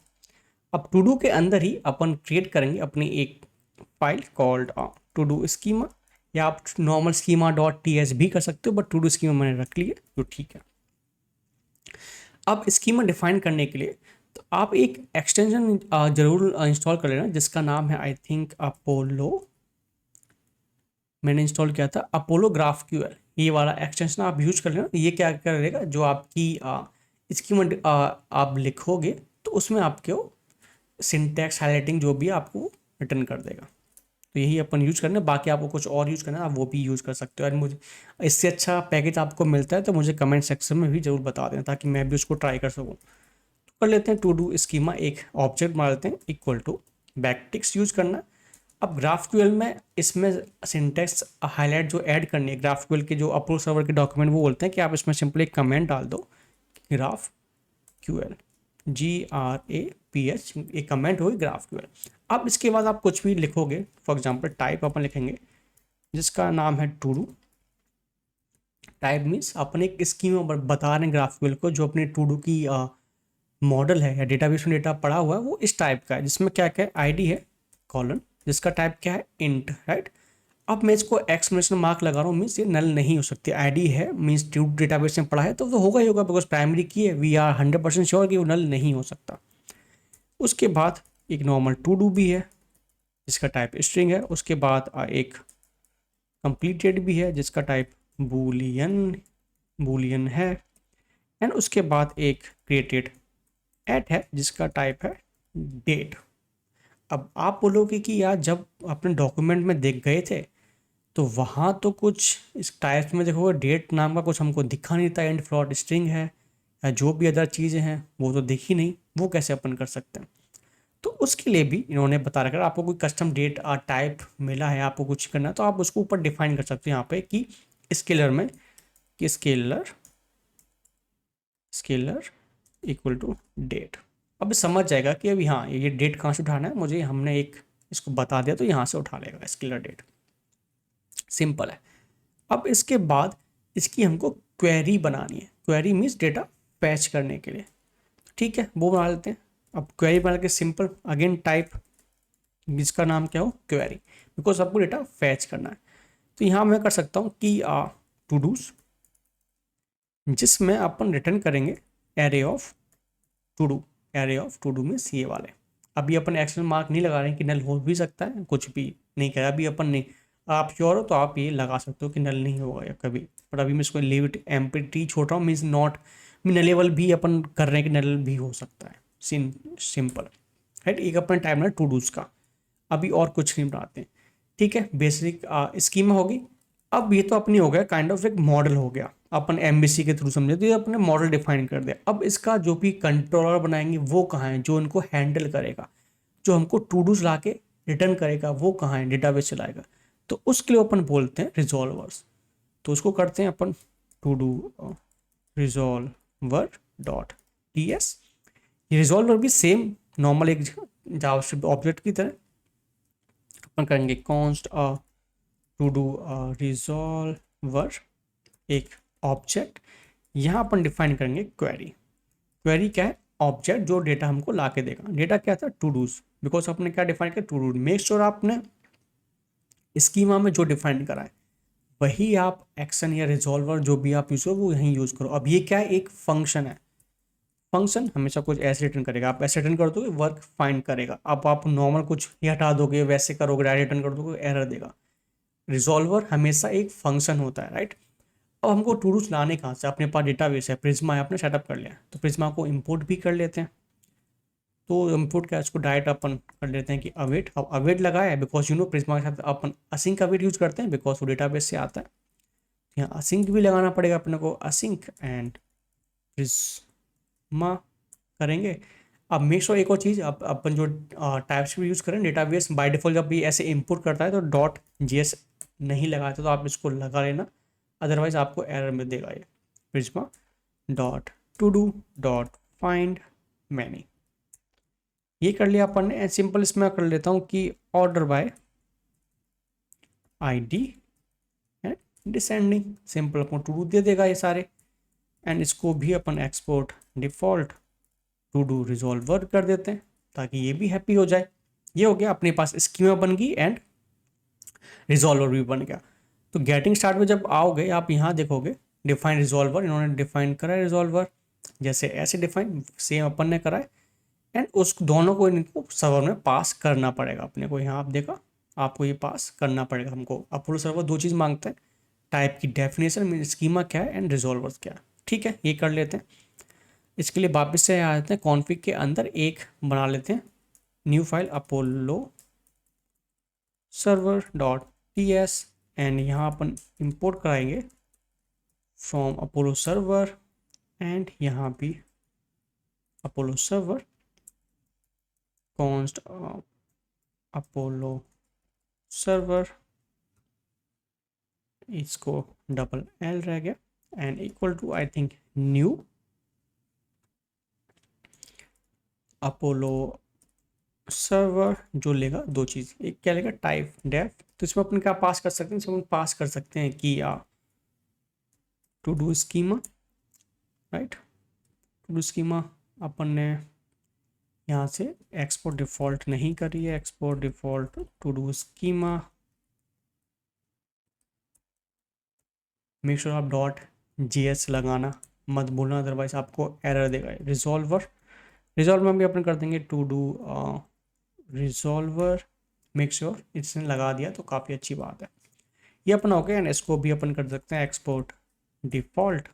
अब टू डू के अंदर ही अपन क्रिएट करेंगे अपनी एक file called to do schema, या आप नॉर्मल स्कीमा .ts भी कर सकते हो, बट टू डू स्कीमा मैंने रख लिया तो ठीक है। अब स्कीमा डिफाइन करने के लिए तो आप एक एक्सटेंशन जरूर इंस्टॉल कर लेना जिसका नाम है आई थिंक अपोलो। मैंने इंस्टॉल किया था अपोलो ग्राफक्यूएल, ये वाला एक्सटेंशन आप यूज कर लेना। ये क्या करेगा, जो आपकी स्कीमा आप लिखोगे तो उसमें आपके सिंटैक्स हाईलाइटिंग जो भी आपको रिटर्न कर देगा। तो यही अपन यूज़ करना है, बाकी आपको कुछ और यूज़ करना है आप वो भी यूज़ कर सकते हो। और मुझे इससे अच्छा पैकेज आपको मिलता है तो मुझे कमेंट सेक्शन में भी ज़रूर बता देना ताकि मैं भी उसको ट्राई कर सकूँ। तो कर लेते हैं टू डू स्कीमा, एक ऑब्जेक्ट बना लेते हैं इक्वल टू बैकटिक्स यूज़ करना। अब ग्राफक्यूएल में इसमें सिंटेक्स हाईलाइट जो ऐड करनी है ग्राफक्यूएल के जो अप्रूव सर्वर के डॉक्यूमेंट, वो बोलते हैं कि आप इसमें सिंपली एक कमेंट डाल दो ग्राफ क्यूएल GRAPH, एक कमेंट होगी ग्राफक्यूएल। अब इसके बाद आप कुछ भी लिखोगे, फॉर एग्जांपल टाइप अपन लिखेंगे जिसका नाम है टू डू। टाइप मीन्स अपन एक स्कीम बता रहे हैं ग्राफक्यूएल को, जो अपने टू डू की मॉडल है या डेटाबेस में डेटा पड़ा हुआ है वो इस टाइप का है, जिसमें क्या क्या है, आईडी है कॉलन, जिसका टाइप क्या है इंट, राइट। अब मैं इसको एक्सक्लेमेशन मार्क लगा रहा हूँ, मीन्स ये नल नहीं हो सकती। आईडी है मीन्स टू डेटाबेस में पड़ा है तो होगा ही होगा, बिकॉज प्राइमरी की है, वी आर 100% श्योर कि वो नल नहीं हो सकता। उसके बाद एक नॉर्मल टू डू भी है जिसका टाइप स्ट्रिंग है। उसके बाद एक कंप्लीटेड भी है जिसका टाइप बूलियन है। एंड उसके बाद एक क्रिएटेड एट है जिसका टाइप है डेट। अब आप बोलोगे कि यार जब अपने डॉक्यूमेंट में देख गए थे तो वहाँ तो कुछ इस टाइप्स में देखोगे डेट नाम का कुछ हमको दिखा नहीं था, एंड फ्लॉट स्ट्रिंग है या जो भी अदर चीज़ें हैं वो तो दिखी नहीं, वो कैसे अपन कर सकते हैं। तो उसके लिए भी इन्होंने बता रखा है, आपको कोई कस्टम डेट टाइप मिला है, आपको कुछ करना है तो आप उसको ऊपर डिफाइन कर सकते हो यहाँ पे कि स्केलर में कि स्केलर इक्वल टू डेट। अब समझ जाएगा कि अभी हाँ ये डेट कहाँ से उठाना है मुझे, हमने एक इसको बता दिया तो यहाँ से उठा लेगा स्केलर डेट। सिंपल है। अब इसके बाद इसकी हमको क्वेरी बनानी है। क्वेरी मीन्स डेटा फैच करने के लिए, ठीक है, वो बना लेते हैं। अब क्वेरी बना के सिंपल अगेन टाइप जिसका नाम क्या हो क्वेरी, बिकॉज आपको डेटा फैच करना है। तो यहाँ मैं कर सकता हूँ कि टू डूज जिसमें अपन रिटर्न करेंगे array of to do means ये वाले। अभी अपन एक्सक्लेमेशन मार्क नहीं लगा रहे हैं कि नल हो भी सकता है, कुछ भी नहीं करा अभी अपन नहीं। आप श्योर हो तो आप ये लगा सकते हो कि नल नहीं होगा या कभी, पर अभी मैं इसको लीव इट एम्प्टी छोड़ रहा हूँ, मीन्स नॉट नलेबल भी अपन कर रहे हैं कि नल भी हो सकता है। Simple, right. एक अपन टाइम ना टू डूज का। अभी और कुछ नहीं बनाते हैं, ठीक है। बेसिक स्कीमा होगी। अब ये तो अपनी हो गया काइंड ऑफ एक मॉडल हो गया, अपन एमबीसी के थ्रू समझे तो ये अपने मॉडल डिफाइन कर दिया। अब इसका जो भी कंट्रोलर बनाएंगे वो कहाँ है जो इनको हैंडल करेगा, जो हमको टू डूज ला के रिटर्न करेगा वो कहाँ है, डेटाबेस चलाएगा। तो उसके लिए अपन बोलते हैं रिजॉल्वर्स। तो उसको करते हैं अपन to do resolver dot ts। ये रिजॉल्वर भी सेम नॉर्मल एक जावास्क्रिप्ट ऑब्जेक्ट की तरह अपन करेंगे कॉन्स्ट टू डू रिजॉल्वर एक ऑब्जेक्ट। यहाँ अपन डिफाइन करेंगे क्वेरी। क्वेरी क्या है, ऑब्जेक्ट जो डेटा हमको ला के देगा। डेटा क्या था टू डूज, बिकॉज आपने क्या डिफाइन किया टू डू। मेक श्योर आपने स्कीमा में जो डिफाइन करा है वही आप एक्शन या रिजॉल्वर जो भी आप यूज करो वो यहीं यूज करो। अब ये क्या है, एक फंक्शन है। फंक्शन हमेशा कुछ ऐसे रिटर्न करेगा, आप ऐसे रिटर्न कर दोगे वर्क फाइंड करेगा। अब आप नॉर्मल कुछ ही हटा दोगे वैसे करोगे डायरेक्ट रिटर्न कर दोगे एरर देगा। रिजॉल्वर हमेशा एक फंक्शन होता है, राइट। अब हमको टू डूज लाने कहाँ से, अपने पास डेटाबेस है प्रिज्मा है, आपने सेटअप कर लिया तो प्रिज्मा को इंपोर्ट भी कर लेते हैं। तो इंपोर्ट क्या इसको डायरेक्ट अपन कर लेते हैं कि अवेट। अब अवेट लगाया है बिकॉज प्रिज्मा के साथ अपन असिंक अवेट यूज करते हैं बिकॉज वो डेटाबेस से आता है। यहाँ असिंक भी लगाना पड़ेगा अपने को, असिंक एंड प्रिज्मा करेंगे। अब मेक श्योर एक और चीज़, अब अपन जो टाइप्स भी यूज़ करें डेटाबेस बाय डिफॉल्ट जब भी ऐसे इंपोर्ट करता है तो डॉट जीएस नहीं लगाते तो आप इसको लगा लेना, अदरवाइज आपको एरर में देगा ये। Prisma dot to do dot find many, ये कर लिया अपन ने। सिंपल इसमें कर लेता हूँ कि order by ID and descending. Simple अपन टू डू दे देगा ये सारे, एंड इसको भी अपन export default to do resolver कर देते हैं ताकि ये भी हैप्पी हो जाए। ये हो गया अपने पास स्कीमा बन गई एंड रिजॉल्वर भी बन गया। तो गेटिंग स्टार्ट में जब आओगे आप यहाँ देखोगे डिफाइन रिजॉल्वर, इन्होंने डिफाइन करा है रिजॉल्वर जैसे ऐसे डिफाइन सेम अपन ने करा है। एंड उस दोनों को इनको सर्वर में पास करना पड़ेगा अपने को। यहाँ आप देखा आपको ये पास करना पड़ेगा हमको। अप्रूव सर्वर दो चीज़ मांगता है, टाइप की डेफिनेशन स्कीमा क्या है एंड रिजॉल्वर्स क्या है, ठीक है। ये कर लेते हैं। इसके लिए वापस से आ जाते हैं कॉन्फ़िग के अंदर एक बना लेते हैं new file Apollo server dot T S and यहाँ अपन इंपोर्ट कराएंगे फ्रॉम अपोलो सर्वर एंड यहाँ भी Apollo server const Apollo server, इसको डबल एल रह गया and equal to I think new Apollo server, जो लेगा दो चीज़, एक क्या लेगा टाइप डेफ, तो इसमें अपन क्या पास कर सकते हैं, इसमें अपन पास कर सकते हैं कि to do schema, right. To do schema अपन ने यहाँ से एक्सपोर्ट डिफ़ॉल्ट नहीं करी है, export default to do schema, make sure आप डॉट जीएस लगाना मत भूलना, अदरवाइज आपको एरर देगा। रिजॉल्वर में भी अपन कर देंगे to do resolver, make sure इसने लगा दिया तो काफ़ी अच्छी बात है। ये अपना हो गया एंड इसको भी अपन कर सकते हैं एक्सपोर्ट डिफ़ॉल्ट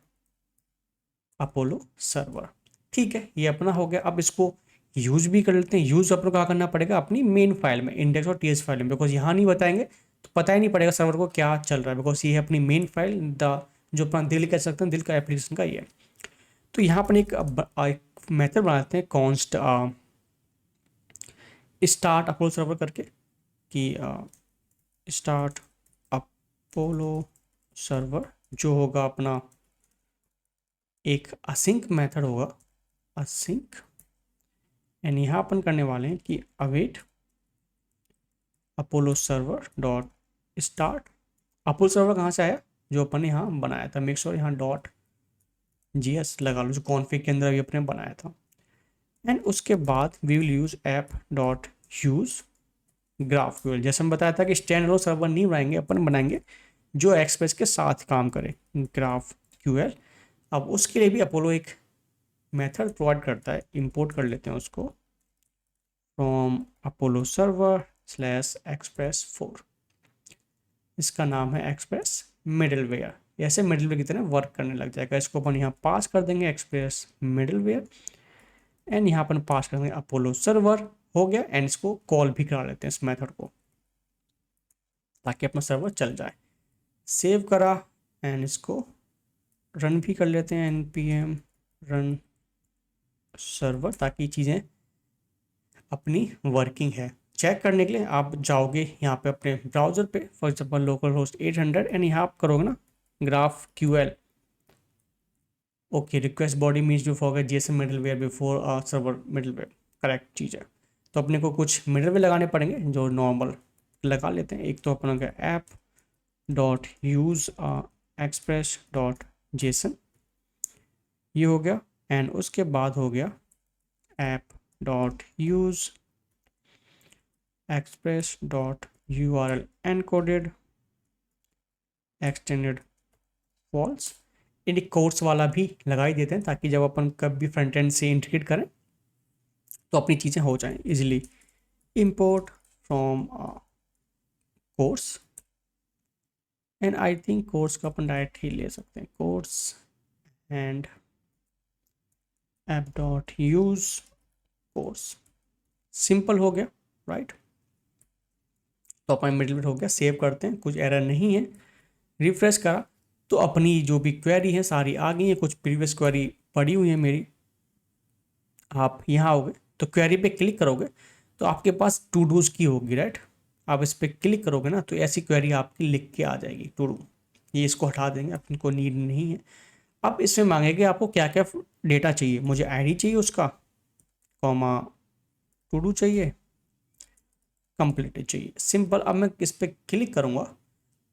अपोलो सर्वर, ठीक है। ये अपना हो गया। अब इसको यूज भी कर लेते हैं। यूज अपन को क्या करना पड़ेगा, अपनी मेन फाइल में इंडेक्स और टीएस फाइल में, बिकॉज यहाँ नहीं बताएंगे तो पता ही नहीं पड़ेगा सर्वर को क्या चल रहा है, बिकॉज ये है अपनी मेन फाइल, द जो अपना दिल कह सकते हैं, दिल का एप्लीकेशन का ये है। तो यहाँ अपन एक मेथड बनाते हैं कॉन्स्ट स्टार्ट अपोलो सर्वर करके, कि स्टार्ट अपोलो सर्वर जो होगा अपना एक असिंक मेथड होगा, असिंक, एंड यहाँ अपन करने वाले हैं कि await Apollo server dot start. Apollo server कहाँ से आया, जो अपन ने यहाँ बनाया था, मेक श्योर यहाँ डॉट जीएस लगा लो, जो कॉन्फ़िग के अंदर अभी अपने बनाया था। एंड उसके बाद we will use app dot use GraphQL, जैसे हम बताया था कि स्टैंड अलोन सर्वर नहीं बनाएंगे, अपन बनाएंगे जो एक्सप्रेस के साथ काम करे, ग्राफक्यूएल। अब उसके लिए भी अपोलो एक मेथड प्रोवाइड करता है, इंपोर्ट कर लेते हैं उसको from Apollo server slash express 4, इसका नाम है एक्सप्रेस मिडलवेयर। ऐसे मिडलवेयर की तरह वर्क करने लग जाएगा। इसको अपन यहाँ पास कर देंगे एक्सप्रेस मिडलवेयर एंड यहाँ अपन पास कर देंगे अपोलो सर्वर, हो गया। एंड इसको कॉल भी करा लेते हैं इस मेथड को, ताकि अपना सर्वर चल जाए। सेव करा एंड इसको रन भी कर लेते हैं, npm रन सर्वर, ताकि चीज़ें अपनी वर्किंग है। चेक करने के लिए आप जाओगे यहाँ पे अपने ब्राउज़र पे, for example local host 800 and यहाँ आप करोगे ना GraphQL, okay, request body means before गए JSM middleware before server middleware, correct चीज़ है। तो अपने को कुछ मिडलवेयर लगाने पड़ेंगे जो नॉर्मल लगा लेते हैं। एक तो अपना का app dot use express dot JSON, ये हो गया। एंड उसके बाद हो गया app dot use express dot URL encoded extended false, इन कोर्स वाला भी लगा ही देते हैं, ताकि जब अपन कभी फ्रंट एंड से इंटीग्रेट करें तो अपनी चीज़ें हो जाएं easily. Import from course, and I think course का अपन डायरेक्ट ही ले सकते हैं, course and app dot use course, simple हो गया, राइट। तो अपन मिडलवेयर हो गया। सेव करते हैं, कुछ एरर नहीं है। रिफ्रेश करा तो अपनी जो भी क्वेरी है सारी आ गई है, कुछ प्रीवियस क्वेरी पड़ी हुई है मेरी। आप यहाँ आओगे तो क्वेरी पे क्लिक करोगे तो आपके पास टू डूज की होगी, राइट। आप इस पर क्लिक करोगे ना तो ऐसी क्वेरी आपकी लिख के आ जाएगी, टू डू। ये इसको हटा देंगे, अपन को नीड नहीं है। अब इसमें मांगेंगे आपको क्या क्या डेटा चाहिए। मुझे आईडी चाहिए उसका, कॉमा टू डू चाहिए, कंप्लीटेड चाहिए, सिंपल। अब मैं इस पर क्लिक करूँगा,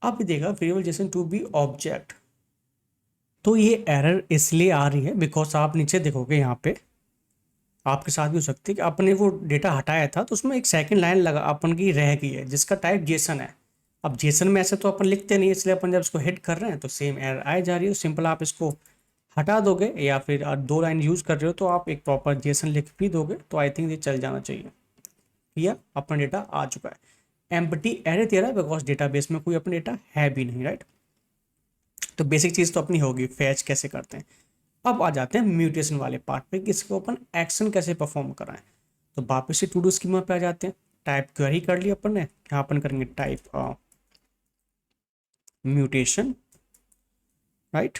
अब देगा variable JSON to be object. तो ये एरर इसलिए आ रही है बिकॉज आप नीचे देखोगे यहाँ पे आपके साथ भी हो सकती है कि आपने वो डेटा हटाया था तो उसमें एक सेकंड लाइन लगा अपन की रह गई है जिसका टाइप जेसन है। अब जेसन में ऐसे तो अपन लिखते नहीं, इसलिए अपन जब इसको हिट कर रहे हैं तो सेम एरर आए जा रही है। सिंपल आप इसको हटा दोगे या फिर दो लाइन यूज़ कर रहे हो तो आप एक प्रॉपर जेसन लिख भी दोगे तो आई थिंक ये चल जाना चाहिए। या अपना डेटा आ चुका है। एम्प्टी एरर दे रहा है बिकॉज डेटाबेस में कोई अपना डेटा है भी नहीं, राइट। तो बेसिक चीज़ तो अपनी होगी, फैच कैसे करते हैं। अब आ जाते हैं म्यूटेशन वाले पार्ट पे कि इसको अपन एक्शन कैसे परफॉर्म कराएं। तो वापस से टू डू स्कीमा पे आ जाते हैं। टाइप क्वेरी कर लिया अपन ने, यहाँ अपन करेंगे type mutation, right,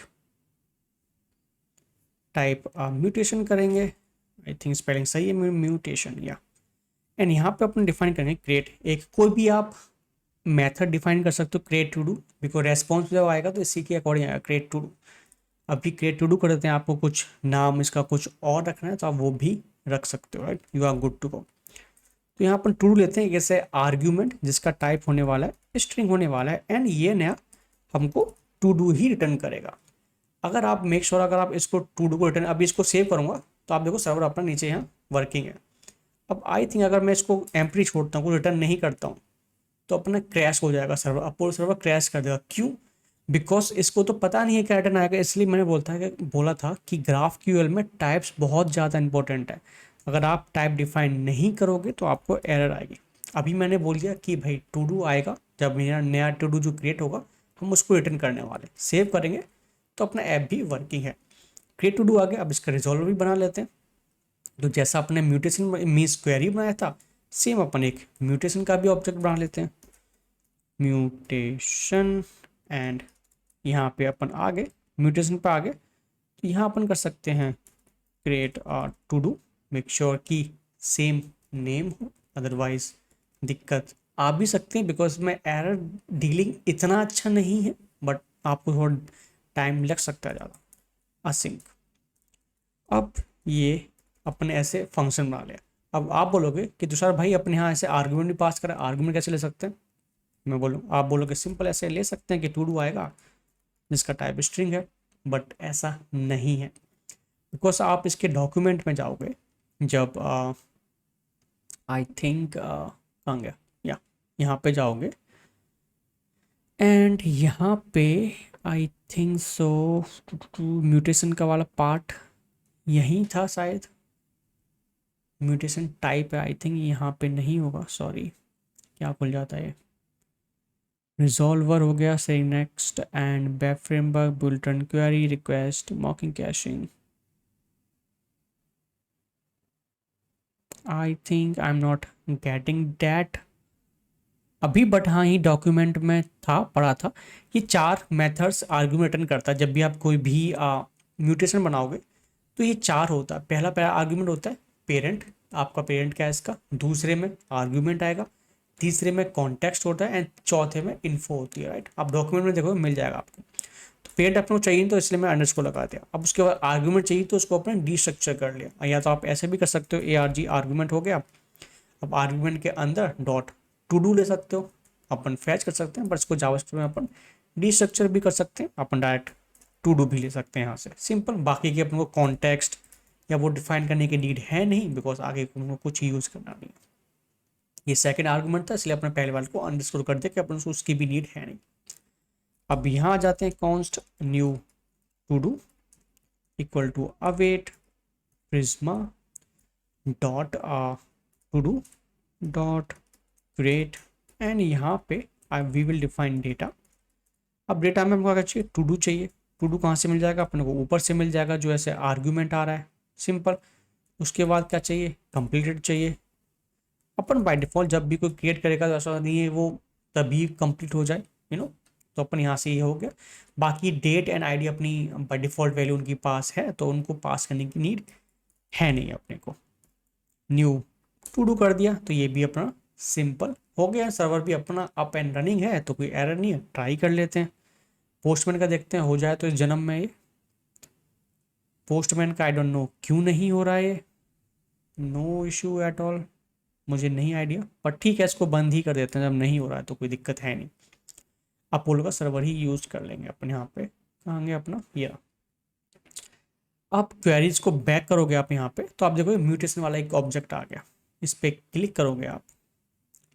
type mutation करेंगे, आई थिंक स्पेलिंग सही है, म्यूटेशन या, एंड यहाँ पे अपन डिफाइन करेंगे क्रिएट, एक कोई भी आप मेथड डिफाइन कर सकते हो create to do, because response जब आएगा तो इसी के अकॉर्डिंग आएगा क्रिएट टू डू। अभी क्रिएट टू डू कर देते हैं, आपको कुछ नाम इसका कुछ और रखना है तो आप वो भी रख सकते हो, right, you are good to go. तो यहाँ अपन टू डू लेते हैं जैसे आर्ग्यूमेंट जिसका टाइप होने वाला है स्ट्रिंग होने वाला है, एंड ये नया हमको टू डू ही रिटर्न करेगा। अगर आप मेक श्योर अगर आप इसको टू डू को रिटर्न, अभी इसको सेव करूँगा तो आप देखो सर्वर अपना नीचे यहाँ वर्किंग है। अब आई थिंक अगर मैं इसको एम्प्टी छोड़ता हूँ, रिटर्न नहीं करता हूँ, तो अपना क्रैश हो जाएगा सर्वर, अपोलो सर्वर क्रैश कर देगा। क्यों? बिकॉज इसको तो पता नहीं है क्या रिटर्न आएगा, इसलिए मैंने बोला था कि ग्राफ क्यूएल में टाइप्स बहुत ज़्यादा इंपॉर्टेंट है। अगर आप टाइप डिफाइन नहीं करोगे तो आपको एरर आएगी। अभी मैंने बोल दिया कि भाई टू डू आएगा, जब मेरा नया टू डू जो क्रिएट होगा हम उसको रिटर्न करने वाले, सेव करेंगे तो अपना ऐप भी वर्किंग है। क्रिएट टू डू आ गया, अब इसका रिजॉल्वर भी बना लेते हैं। तो जैसा अपने म्यूटेशन मीन्स क्वेरी बनाया था, सेम अपन एक म्यूटेशन का भी ऑब्जेक्ट बना लेते हैं, म्यूटेशन, एंड यहाँ पे अपन आगे म्यूटेशन पे आगे, तो यहाँ अपन कर सकते हैं create to do, make sure कि सेम नेम हो, अदरवाइज दिक्कत आ भी सकते हैं, बिकॉज मैं एरर डीलिंग इतना अच्छा नहीं है, बट आपको थोड़ा टाइम लग सकता है ज़्यादा। असिंक, अब ये अपने ऐसे फंक्शन बना लिया। अब आप बोलोगे कि तुषार भाई अपने यहाँ ऐसे आर्गूमेंट भी पास करा, आर्गूमेंट कैसे ले सकते हैं? मैं बोलूँ, आप बोलोगे सिंपल ऐसे ले सकते हैं कि टू डू आएगा जिसका टाइप स्ट्रिंग है, बट ऐसा नहीं है, बिकॉज आप इसके डॉक्यूमेंट में जाओगे जब आई थिंक कहाँ गया, या यहाँ पे जाओगे, एंड यहाँ पे आई थिंक सो म्यूटेशन का वाला पार्ट यहीं था शायद, म्यूटेशन टाइप है आई थिंक, यहाँ पे नहीं होगा, सॉरी क्या खुल जाता है, रिजॉल्वर हो गया, से next, and web framework, bulletin query, request, मॉकिंग caching, I think I am not getting that अभी, बट हाँ ही डॉक्यूमेंट में था, पढ़ा था, ये 4 मेथड्स आर्ग्यूमेंट रिटर्न करता है। जब भी आप कोई भी म्यूटेशन बनाओगे तो ये 4 होता है। पहला आर्ग्यूमेंट होता है पेरेंट, आपका पेरेंट क्या है इसका, दूसरे में आर्ग्यूमेंट आएगा, तीसरे में कॉन्टेक्स्ट होता है, एंड चौथे में इन्फो होती है, राइट। आप डॉक्यूमेंट में देखो मिल जाएगा आपको। तो पेरेंट अपने को चाहिए तो इसलिए मैं अंडरस्कोर लगा दिया। अब उसके बाद आर्ग्यूमेंट चाहिए तो उसको अपने डीस्ट्रक्चर कर लिया, या तो आप ऐसे भी कर सकते हो, ARG आर्ग्यूमेंट हो गया। अब आर्ग्यूमेंट के अंदर डॉट टू डू ले सकते हो, अपन फैच कर सकते हैं, बट इसको जावास्क्रिप्ट में अपन डीस्ट्रक्चर भी कर सकते हैं, अपन डायरेक्ट टू डू भी ले सकते हैं यहाँ से, सिंपल। बाकी के अपन को कॉन्टेक्स्ट या वो डिफाइन करने की नीड है नहीं, बिकॉज आगे उनको कुछ यूज़ करना नहीं। ये सेकंड आर्गूमेंट था, इसलिए अपने पहले वाले को अंडरस्कोर कर दिया कि अपन को उसकी भी नीड है नहीं। अब यहाँ जाते हैं const new to do equal to await Prisma dot to do dot create, and यहाँ पे वी विल डिफाइन डेटा। अब डेटा में हमको क्या चाहिए, टू डू चाहिए। टू डू कहाँ से मिल जाएगा अपने को, ऊपर से मिल जाएगा जो ऐसे आर्ग्यूमेंट आ रहा है, सिंपल। उसके बाद क्या चाहिए, कंप्लीटेड चाहिए। अपन बाय डिफ़ॉल्ट जब भी कोई क्रिएट करेगा तो ऐसा नहीं है वो तभी कंप्लीट हो जाए, तो अपन यहाँ से ये हो गया। बाकी डेट एंड आईडी अपनी बाय डिफ़ॉल्ट वैल्यू उनकी पास है, तो उनको पास करने की नीड है नहीं अपने को। न्यू टू डू कर दिया तो ये भी अपना सिंपल हो गया, सर्वर भी अपना अप एंड रनिंग है, तो कोई एरर नहीं है। ट्राई कर लेते हैं पोस्टमैन का, देखते हैं हो जाए तो इस जन्म में। ये पोस्टमैन का आई डोंट नो क्यों नहीं हो रहा है, नो इशू एट ऑल, मुझे नहीं आइडिया, पर ठीक है इसको बंद ही कर देते हैं, जब नहीं हो रहा है तो कोई दिक्कत है नहीं। अपोलो का सर्वर ही यूज कर लेंगे अपन यहाँ पे, कहाँ गया अपना ये। आप क्वेरीज को बैक करोगे आप यहाँ पे, तो आप देखोगे म्यूटेशन वाला एक ऑब्जेक्ट आ गया, इस पर क्लिक करोगे आप,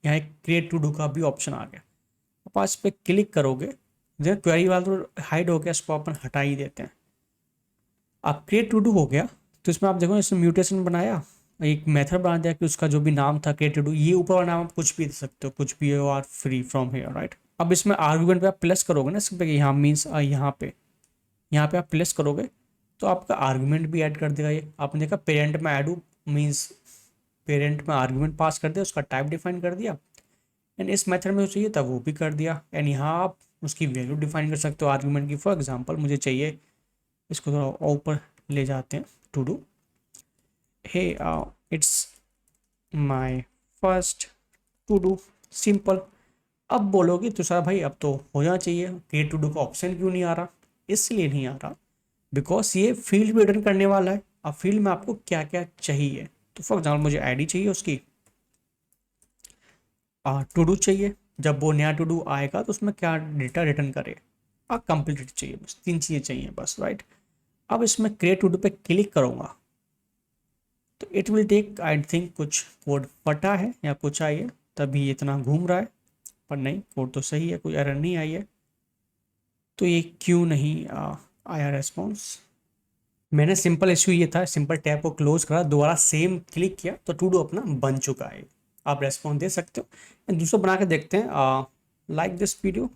यहाँ एक क्रिएट टू डू का भी ऑप्शन आ गया। आप इस पर क्लिक करोगे, जब क्वेरी वाला तो हाइड हो गया, इसको अपन हटा ही देते हैं। आप क्रिएट टू डू हो गया, तो इसमें आप देखो इसमें म्यूटेशन बनाया, एक मेथड बना दिया कि उसका जो भी नाम था क्रिएट टू डू, ये ऊपर वाला नाम आप कुछ भी दे सकते हो, कुछ भी हो, are free from here, right. अब इसमें आर्गूमेंट पे आप प्लस करोगे ना, इस पे यहाँ मीन्स यहाँ पे आप प्लस करोगे तो आपका आर्गूमेंट भी ऐड कर देगा। ये आपने देखा पेरेंट में ऐड मीन्स पेरेंट में आर्ग्यूमेंट पास कर दिया, उसका टाइप डिफाइन कर दिया, एंड इस मेथड में जो चाहिए था वो भी कर दिया, एंड यहाँ आप उसकी वैल्यू डिफाइन कर सकते हो आर्ग्यूमेंट की। फॉर एग्जांपल मुझे चाहिए, इसको थोड़ा ऊपर ले जाते हैं, to do, hey it's my first to do, simple. अब बोलोगे तुषार भाई अब तो हो जाना चाहिए, क्रिएट टू डू का ऑप्शन क्यों नहीं आ रहा? इसलिए नहीं आ रहा बिकॉज ये फील्ड में रिटर्न करने वाला है। अब फील्ड में आपको क्या क्या चाहिए, तो फॉर एग्जाम्पल मुझे आईडी चाहिए उसकी, टू डू चाहिए, जब वो नया टू डू आएगा तो उसमें क्या डेटा रिटर्न करे, कंप्लीट चाहिए, बस 3 चीज़ें चाहिए बस, राइट। अब इसमें क्रिएट टू डू पे क्लिक करूँगा तो it will take, I think कुछ कोड फटा है या कुछ आई है तभी इतना घूम रहा है, पर नहीं कोड तो सही है, कोई एरर नहीं आई है। तो ये क्यों नहीं आया रेस्पॉन्स? मैंने सिंपल इशू ये था, सिंपल टैब को क्लोज करा, दोबारा सेम क्लिक किया तो टू डू अपना बन चुका है। आप रेस्पॉन्स दे सकते हो। एंड दूसरा बना के देखते हैं, like this video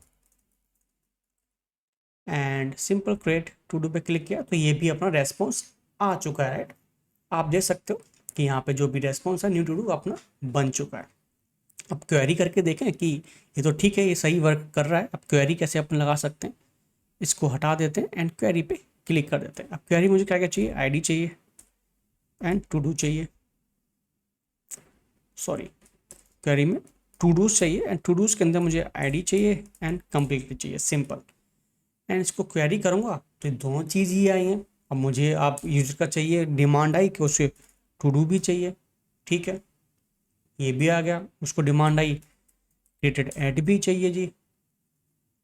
and simple create to do पे क्लिक किया तो ये भी अपना रेस्पॉन्स आ चुका है, राइट। आप देख सकते हो कि यहाँ पे जो भी रेस्पॉन्स है न्यू टू डू अपना बन चुका है। अब क्वेरी करके देखें कि ये तो ठीक है, ये सही वर्क कर रहा है। अब क्वेरी कैसे अपन लगा सकते हैं, इसको हटा देते हैं एंड क्वेरी पे क्लिक कर देते हैं। अब क्वेरी मुझे क्या क्या चाहिए, आईडी चाहिए एंड टू डू चाहिए, सॉरी क्वेरी में टू डूज चाहिए एंड टू डूज के अंदर मुझे आईडी चाहिए एंड कंप्लीटली चाहिए, सिंपल। एंड इसको क्वेरी करूँगा तो ये दोनों चीज़ ही आई हैं। अब मुझे आप यूजर का चाहिए, डिमांड आई कि उसे टू डू भी चाहिए, ठीक है, ये भी आ गया। उसको डिमांड आई क्रिएटेड ऐड भी चाहिए जी,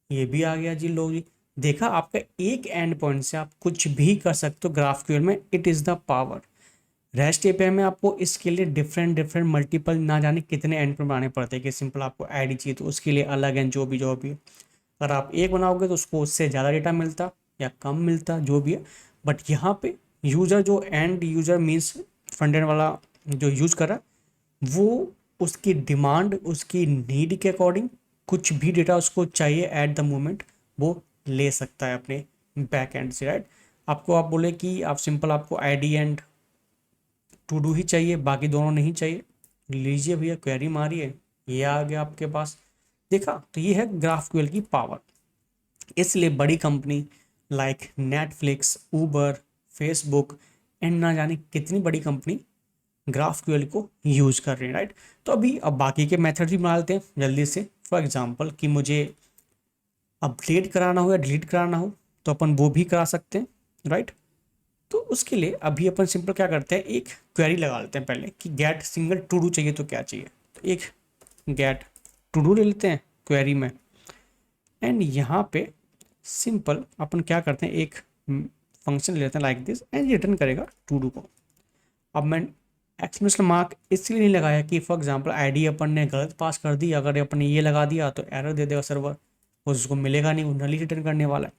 ये भी आ गया जी। लो जी, देखा, आपका एक एंड पॉइंट से आप कुछ भी कर सकते हो ग्राफक्यूएल में। It is the power. Rest API में आपको इसके लिए डिफरेंट मल्टीपल ना जाने कितने एंड पॉइंट बनाने पड़ते हैं कि सिंपल आपको आईडी चाहिए तो उसके लिए अलग एंड जो भी अगर आप एक बनाओगे तो उसको उससे ज़्यादा डेटा मिलता या कम मिलता जो भी है। बट यहाँ पे यूज़र जो end user means front end वाला जो यूज़ कर रहा है वो उसकी डिमांड, उसकी नीड के अकॉर्डिंग कुछ भी डेटा उसको चाहिए एट द मोमेंट वो ले सकता है अपने बैक एंड से, राइट। आपको आप बोले कि आप सिंपल आपको आईडी एंड टू डू ही चाहिए, बाकी दोनों नहीं चाहिए, लीजिए भैया क्वेरी मारिए, ये आ गया आपके पास। देखा, तो ये है ग्राफक्यूएल की पावर। इसलिए बड़ी company like Netflix, Uber, Facebook and ना जाने कितनी बड़ी कंपनी ग्राफक्यूएल को यूज कर रही है, राइट। तो अभी अब बाकी के मेथड भी बना लेते हैं जल्दी से। फॉर एग्जांपल कि मुझे अपडेट कराना हो या डिलीट कराना हो तो अपन वो भी करा सकते हैं, राइट। तो उसके लिए अभी अपन सिंपल क्या करते हैं, एक क्वेरी लगा लेते हैं पहले कि गेट सिंगल टू डू चाहिए तो क्या चाहिए। तो एक गेट टू डू ले लेते हैं क्वेरी में, एंड यहाँ पे सिंपल अपन क्या करते हैं, एक फंक्शन ले लेते हैं लाइक दिस एंड रिटर्न करेगा टू डू को। अब मैं एक्सक्लेमेशन मार्क इसलिए नहीं लगाया कि फॉर एग्जांपल आईडी अपन ने गलत पास कर दी, अगर अपन ने ये लगा दिया तो एरर दे देगा सर्वर, उसको मिलेगा नहीं, वो नली रिटर्न करने वाला है।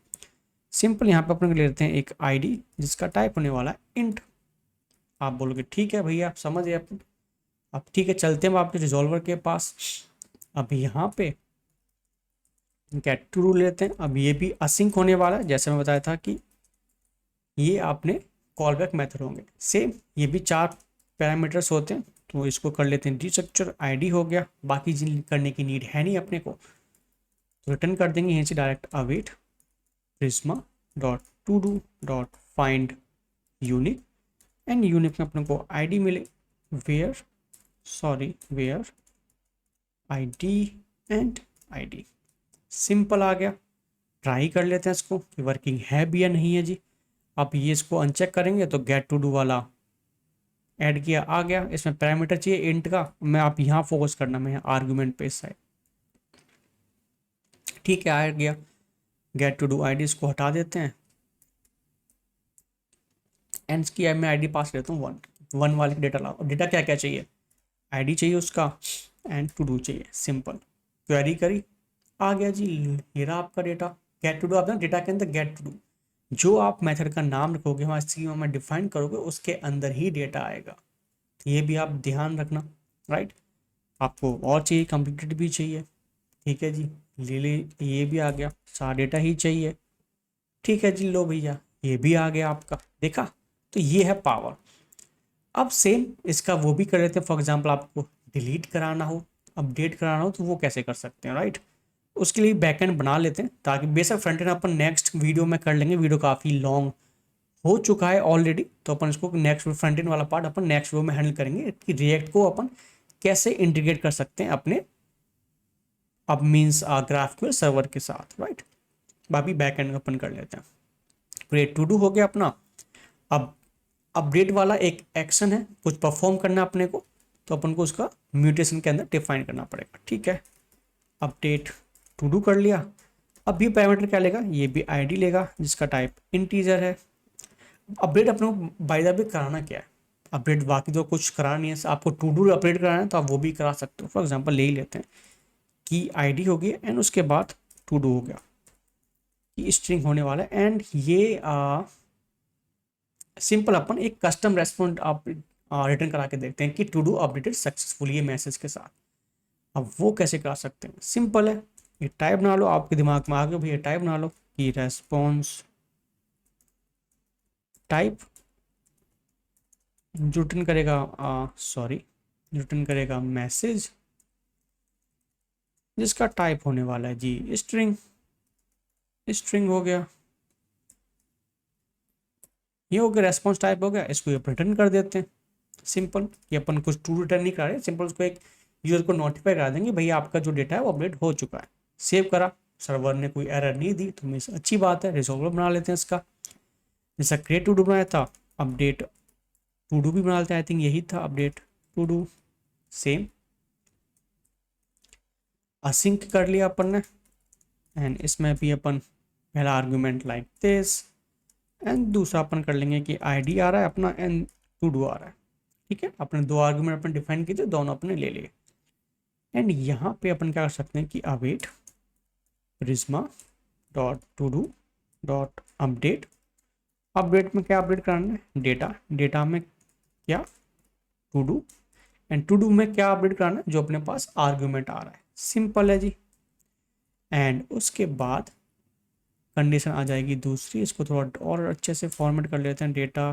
सिंपल यहाँ पे अपन ले लेते हैं एक आईडी जिसका टाइप होने वाला है इंट। आप बोलोगे ठीक है भैया, आप समझ गए अपन। अब ठीक है, चलते हैं आपके रिजॉल्वर के पास। अब यहाँ पे गेट टू डू लेते हैं। अब ये भी असिंक होने वाला है, जैसे मैं बताया था कि ये आपने कॉल बैक मेथड होंगे सेम। ये भी 4 पैरामीटर्स होते हैं, तो इसको कर लेते हैं डिस्ट्रक्चर, आईडी हो गया, बाकी जिन करने की नीड है नहीं अपने को, तो रिटर्न कर देंगे यहीं से direct await Prisma dot to do dot find unique, and unique में अपने को आईडी मिले, where ID and ID, simple आ गया। ट्राई कर लेते हैं इसको कि वर्किंग है भी या नहीं है जी। आप ये इसको अनचेक करेंगे तो गेट टू डू वाला ऐड किया, आ गया। इसमें पैरामीटर चाहिए इंट का, मैं आप यहाँ फोकस करना, मैं यहाँ आर्गुमेंट पे इस साइड, ठीक है, आ गया। गेट टू डू आईडी इसको हटा देते हैं एंड इसकी मैं आईडी पास लेता हूँ 1 वाले डेटा लाओ। डेटा क्या क्या चाहिए, आईडी चाहिए उसका एंड टू डू चाहिए, सिंपल क्वेरी करी, आ गया जी। ये रहा आपका डेटा। गेट टू डू आप डेटा के अंदर गेट टू डू, जो आप मेथड का नाम रखोगे वहाँ स्कीमा में डिफाइन करोगे उसके अंदर ही डेटा आएगा। तो ये भी आप ध्यान रखना, राइट। आपको और चाहिए, कंप्लीटेड भी चाहिए, ठीक है जी, ले ये भी आ गया, सारा डेटा ही चाहिए, ठीक है जी। लो भैया ये भी आ गया आपका, देखा। तो ये है पावर। अब सेम इसका वो भी कर लेते हैं, फॉर एग्जांपल आपको डिलीट कराना हो, अपडेट कराना हो, तो वो कैसे कर सकते हैं, राइट। उसके लिए बैकएंड बना लेते हैं, ताकि बेशक फ्रंट एंड अपन नेक्स्ट वीडियो में कर लेंगे, वीडियो काफ़ी लॉन्ग हो चुका है ऑलरेडी, तो अपन इसको नेक्स्ट फ्रंट एंड वाला पार्ट अपन नेक्स्ट वीडियो में हैंडल करेंगे कि रिएक्ट को अपन कैसे इंटीग्रेट कर सकते हैं अपने अब मीन्स ग्राफक्यूएल सर्वर के साथ, राइट। बाकी बैक एंड अपन कर लेते हैं। क्रिएट टू डू हो गया अपना। अब अपडेट वाला एक एक्शन है, कुछ परफॉर्म करना अपने को, तो अपन को उसका म्यूटेशन के अंदर डिफाइन करना पड़ेगा, ठीक है। अपडेट टू डू कर लिया। अब ये पैरामीटर क्या लेगा, ये भी आईडी लेगा जिसका टाइप इंटीजर है। अपडेट अपने को बाय द वे कराना क्या है, अपडेट बाकी तो कुछ कराना नहीं है, आपको टू डू अपडेट कराना है तो आप वो भी करा सकते हो। फॉर एग्जांपल ले ही लेते हैं कि आईडी हो गई एंड उसके बाद टू डू हो गया, कि स्ट्रिंग होने वाला है। एंड ये सिंपल अपन एक कस्टम रेस्पॉन्ड आप रिटर्न करा के देखते हैं कि टू डू अपडेटेड सक्सेसफुली, ये मैसेज के साथ। अब वो कैसे करा सकते हैं, सिंपल है, ये टाइप बना लो, आपके दिमाग में आ गया भाई, ये टाइप बना लो कि रेस्पॉन्स टाइप रिटर्न करेगा रिटर्न करेगा मैसेज जिसका टाइप होने वाला है जी स्ट्रिंग। स्ट्रिंग हो गया, ये हो गया रेस्पॉन्स टाइप हो गया, इसको ये रिटर्न कर देते हैं। सिंपल, ये अपन कुछ टू रिटर्न नहीं करा रहे, सिंपल उसको एक यूजर को नोटिफाई करा देंगे भैया आपका जो डेटा है वो अपडेट हो चुका है। सेव करा, सर्वर ने कोई एरर नहीं दी तो मीन्स अच्छी बात है, रिजॉल्वर बना लेते हैं इसका। जैसा क्रिएट टू डू बनाया था, अपडेट टू डू भी बना लेते हैं, आई थिंक यही था update to do. Same async कर लिया अपन ने, एंड इसमें भी अपन पहला आर्गुमेंट लाइक दिस, एंड दूसरा अपन कर लेंगे कि आईडी आ रहा है अपना एंड टू डू आ रहा है, ठीक है। अपने दो आर्गुमेंट अपन डिफाइन किए थे, दोनों अपने ले लिए। एंड यहाँ पे अपन क्या कर सकते हैं कि await Prisma dot to do dot update. Update में क्या अपडेट कराना है, डेटा। डेटा में क्या, to do. And to do में क्या अपडेट कराना है, जो अपने पास आर्गुमेंट आ रहा है। सिंपल है जी। एंड उसके बाद कंडीशन आ जाएगी दूसरी, इसको थोड़ा और अच्छे से फॉर्मेट कर लेते हैं। डेटा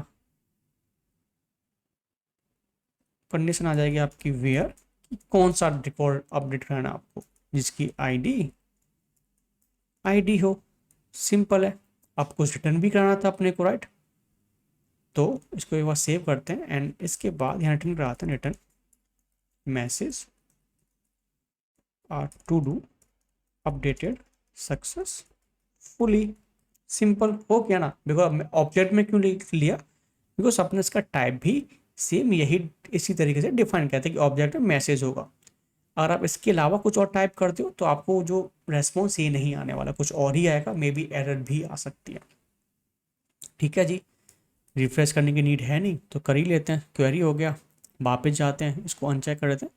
कंडीशन आ जाएगी आपकी वेयर, कौन सा रिकॉर्ड अपडेट कराना है आपको, जिसकी आईडी हो। सिंपल है, आपको रिटर्न भी कराना था अपने को, राइट। तो इसको एक बार सेव करते हैं एंड इसके बाद यहाँ रिटर्न कराते हैं, return message to do updated successfully. Simple हो गया ना। बिकॉज ऑब्जेक्ट में क्यों लिख लिया, बिकॉज अपने इसका टाइप भी सेम यही इसी तरीके से डिफाइन करते हैं कि ऑब्जेक्ट में मैसेज होगा। अगर आप इसके अलावा कुछ और टाइप करते हो तो आपको जो रेस्पॉन्स ये नहीं आने वाला, कुछ और ही आएगा, मे बी एरर भी आ सकती है, ठीक है जी। रिफ्रेश करने की नीड है नहीं तो कर ही लेते हैं। क्वेरी हो गया, वापस जाते हैं, इसको अनचेक कर देते हैं,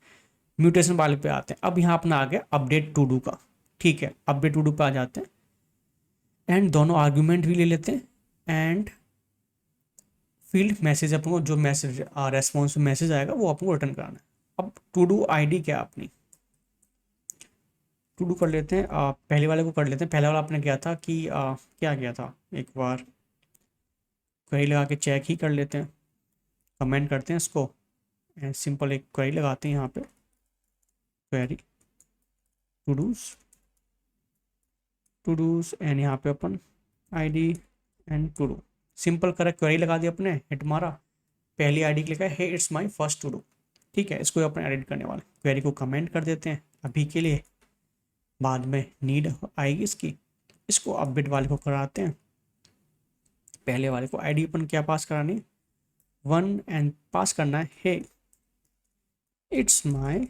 म्यूटेशन वाले पे आते हैं। अब यहाँ अपना आ गया अपडेट टू डू का, ठीक है। अपडेट टू डू पे आ जाते हैं एंड दोनों आर्ग्यूमेंट भी ले लेते हैं एंड फील्ड मैसेज अपन को जो मैसेज रेस्पॉन्स मैसेज आएगा वो अपन को रिटर्न कराना है। अब टू डू आईडी क्या अपनी, टू डू कर लेते हैं, पहले वाले को कर लेते हैं। पहले वाला आपने किया था कि क्या किया था, एक बार क्वेरी लगा के चेक ही कर लेते हैं, कमेंट करते हैं इसको एंड सिंपल एक क्वेरी लगाते हैं यहाँ पे, क्वेरी टू डूज एंड यहाँ पे अपन ID and to do. Simple correct query लगा दी अपने, हिट मारा, पहली आईडी लिखा है hey it's my first to do, ठीक है। इसको अपन एडिट करने वाले, क्वेरी को कमेंट कर देते हैं अभी के लिए, बाद में नीड आएगी इसकी। इसको अपडेट वाले को कराते हैं, पहले वाले को आईडी अपन क्या पास करानी है, 1 एंड पास करना है hey it's my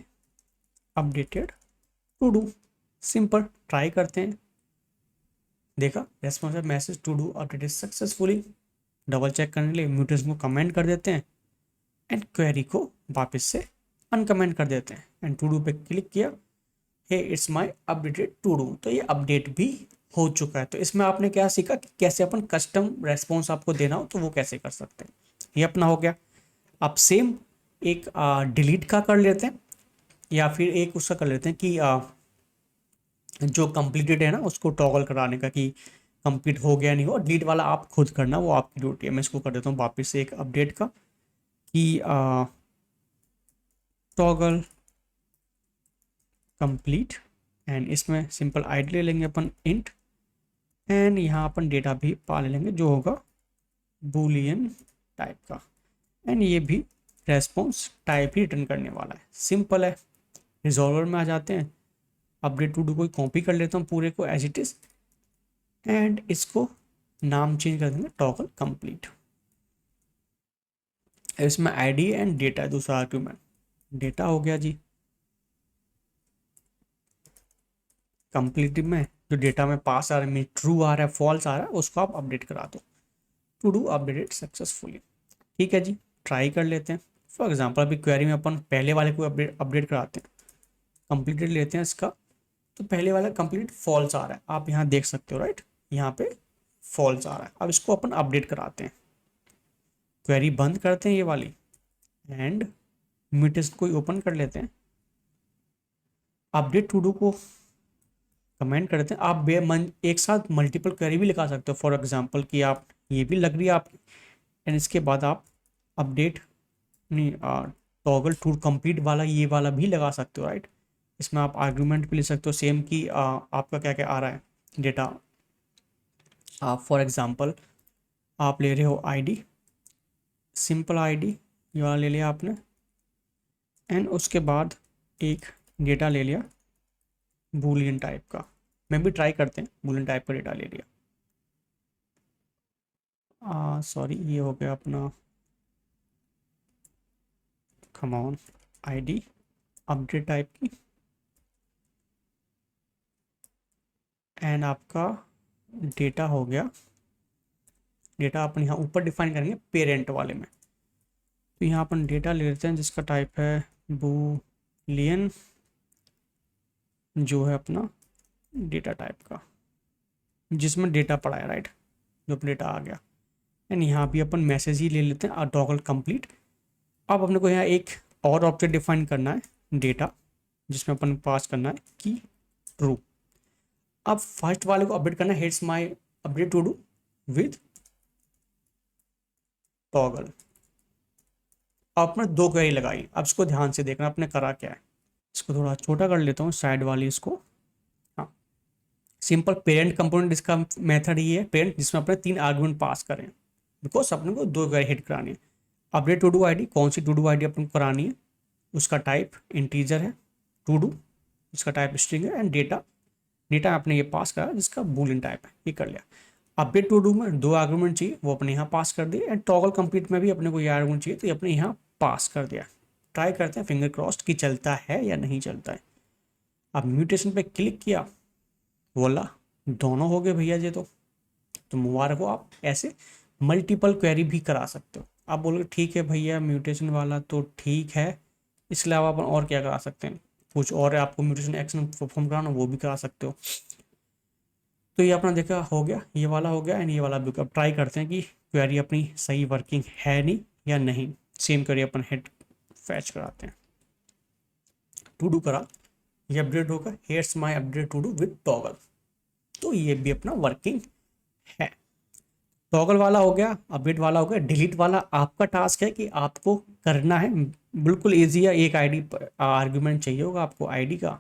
updated to do. Simple try करते हैं, देखा response message to do updated successfully. Double check करने के लिए म्यूटेशन को कमेंट कर देते हैं एंड क्वेरी को वापस से अनकमेंट कर देते हैं एंड टू डू पे क्लिक किया, hey it's my updated to do. तो ये अपडेट भी हो चुका है। तो इसमें आपने क्या सीखा कि कैसे अपन कस्टम रेस्पॉन्स आपको देना हो तो वो कैसे कर सकते हैं, ये अपना हो गया। अब सेम एक डिलीट का कर लेते हैं या फिर एक उसका कर लेते हैं कि जो कंप्लीटेड है ना उसको टॉगल कराने का कि कंप्लीट हो गया नहीं हो। डिलीट वाला आप खुद करना, वो आपकी ड्यूटी है। मैं इसको कर देता हूँ वापस से एक अपडेट का कि टॉगल कंप्लीट, एंड इसमें सिंपल आईडी ले लेंगे अपन इंट, एंड यहाँ अपन डेटा भी पा ले लेंगे जो होगा बूलियन टाइप का, एंड ये भी रेस्पॉन्स टाइप ही रिटर्न करने वाला है। सिंपल है। रिजॉल्वर में आ जाते हैं, अपडेट टू डू को कॉपी कर लेता हूँ पूरे को एज इट इज़, एंड इसको नाम चेंज कर देंगे टॉगल कंप्लीट। इसमें आईडी एंड डेटा है दूसरा आर्ग्यूमेंट। डेटा हो गया जी, कंप्लीट में जो डेटा में पास आ रहा है, ट्रू आ रहा है फॉल्स आ रहा है, उसको आप अपडेट करा दो। To do updated successfully. ठीक है जी, ट्राई कर लेते हैं। फॉर एग्जांपल अभी क्वेरी में अपन पहले वाले को अपडेट कराते हैं, कंप्लीटेड लेते हैं इसका, तो पहले वाला कंप्लीट फॉल्स आ रहा है, आप यहाँ देख सकते हो राइट, यहाँ पे फॉल्स आ रहा है। अब इसको अपन अपडेट कराते हैं, क्वेरी बंद करते हैं ये वाली, एंड म्यूटेशन को ओपन कर लेते हैं, अपडेट टू डू को कमेंट करते हैं। आप एक साथ मल्टीपल क्वेरी भी लिखा सकते हो, फॉर एग्जांपल कि आप ये भी लग रही है आप, एंड इसके बाद आप अपडेट नहीं टॉगल टू कंप्लीट वाला ये वाला भी लगा सकते हो राइट। इसमें आप आर्ग्यूमेंट भी ले सकते हो सेम कि आपका क्या क्या आ रहा है डेटा। आप फॉर एग्जांपल आप ले रहे हो आईडी, सिंपल आईडी ये वाला ले लिया आपने, एंड उसके बाद एक डेटा ले लिया बूलियन टाइप का। मैं भी ट्राई करते हैं, बूलियन टाइप का डेटा ले लिया। सॉरी ये हो गया अपना come on ID update type की, एंड आपका डेटा हो गया। डेटा अपन यहाँ ऊपर डिफाइन करेंगे पेरेंट वाले में, तो यहाँ अपन डेटा ले लेते हैं जिसका टाइप है बूलियन, जो है अपना डेटा टाइप का, जिसमें डेटा पड़ा है राइट, जो डेटा आ गया। एंड यहाँ भी अपन मैसेज ही ले लेते हैं टॉगल कंप्लीट। अब अपने को यहाँ एक और ऑब्जेक्ट डिफाइन करना है डेटा, जिसमें अपन पास करना है कि ट्रू। अब फर्स्ट वाले को अपडेट करना है, hey it's my update to do with toggle. आपने दो क्वेरी लगाई, अब इसको ध्यान से देखना आपने करा क्या है। इसको थोड़ा छोटा कर लेता हूँ साइड वाली इसको। हाँ, सिंपल पेरेंट कंपोनेंट इसका मेथड ही है पेरेंट, जिसमें अपने 3 आर्गुमेंट पास करें, बिकॉज अपने को 2 क्वेरी हिट करानी है। अपडेट टू डू आईडी, कौन सी टू डू आईडी अपन को करानी है, उसका टाइप इंटीजर है, टू डू उसका टाइप स्ट्रिंग है, एंड डेटा आपने ये पास करा जिसका बूलियन टाइप है, ये कर लिया। अपडेट टू डू में 2 आर्गुमेंट चाहिए, वो अपने यहाँ पास कर दिए, एंड टॉगल कंप्लीट में भी अपने को ये आर्गुमेंट चाहिए, तो ये अपने यहाँ पास कर दिया। ट्राई करते हैं, फिंगर क्रॉस्ड कि चलता है या नहीं चलता है। अब म्यूटेशन पे क्लिक किया, बोला दोनों हो गए भैया जी, तो मुबारक हो, आप ऐसे मल्टीपल क्वेरी भी करा सकते हो। आप बोलोगे ठीक है भैया म्यूटेशन वाला तो ठीक है, इसके अलावा अपन और क्या करा सकते हैं, कुछ और आपको म्यूटेशन एक्शन परफॉर्म कराना वो भी करा सकते हो। तो ये अपना देखा हो गया, ये वाला हो गया, एंड ये वाला भी। अब ट्राई करते हैं कि क्वेरी अपनी सही वर्किंग है नहीं या नहीं। सेम क्वेरी अपन हेड फैच कराते हैं, टू डू करा, ये अपडेट होगा, hey it's my update to do with toggle, तो ये भी अपना वर्किंग है। टॉगल वाला हो गया, अपडेट वाला हो गया। डिलीट वाला आपका टास्क है कि आपको करना है, बिल्कुल ईजी है। एक आईडी आर्ग्यूमेंट चाहिए होगा आपको आईडी का,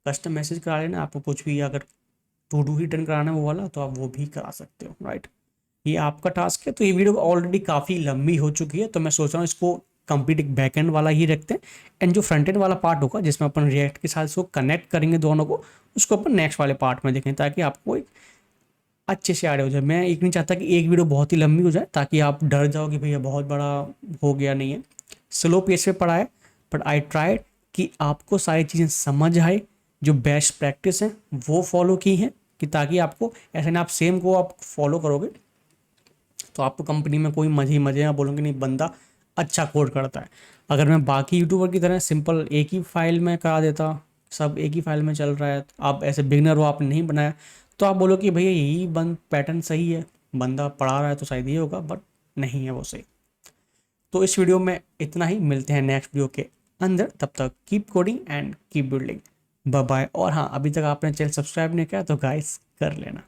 कस्टम मैसेज करा लेना। आपको कुछ भी अगर टू डू ही टर्न कराना है वो वाला, तो आप वो भी करा सकते हो राइट। ये आपका टास्क है। तो ये वीडियो ऑलरेडी काफ़ी लंबी हो चुकी है, तो मैं सोच रहा हूँ इसको कंप्लीट एक बैक एंड वाला ही रखते हैं, एंड जो फ्रंट एंड वाला पार्ट होगा जिसमें अपन रिएक्ट के साथ इसको कनेक्ट करेंगे दोनों को, उसको अपन नेक्स्ट वाले पार्ट में देखें, ताकि आपको एक अच्छे से आइडिया हो जाए। मैं एक नहीं चाहता कि एक वीडियो बहुत ही लंबी हो जाए, ताकि आप डर जाओ कि भैया बहुत बड़ा हो गया। नहीं है, स्लो पेस पे पढ़ा है, बट आई ट्राइड कि आपको सारी चीज़ें समझ आए, जो बेस्ट प्रैक्टिस हैं वो फॉलो की हैं, कि ताकि आपको ऐसे ना आप सेम को आप फॉलो करोगे तो आपको कंपनी में कोई मजे ना बोलोगे नहीं बंदा अच्छा कोड करता है। अगर मैं बाकी यूट्यूबर की तरह सिंपल एक ही फाइल में करा देता, सब एक ही फाइल में चल रहा है, आप ऐसे बिगनर हो, आपने नहीं बनाया, तो आप बोलो कि भैया यही पैटर्न सही है, बंदा पढ़ा रहा है तो शायद ये होगा, बट नहीं है वो सही। तो इस वीडियो में इतना ही, मिलते हैं नेक्स्ट वीडियो के अंदर। तब तक keep coding and keep building, bye bye. और हाँ, अभी तक आपने चैनल सब्सक्राइब नहीं किया तो गाइस कर लेना।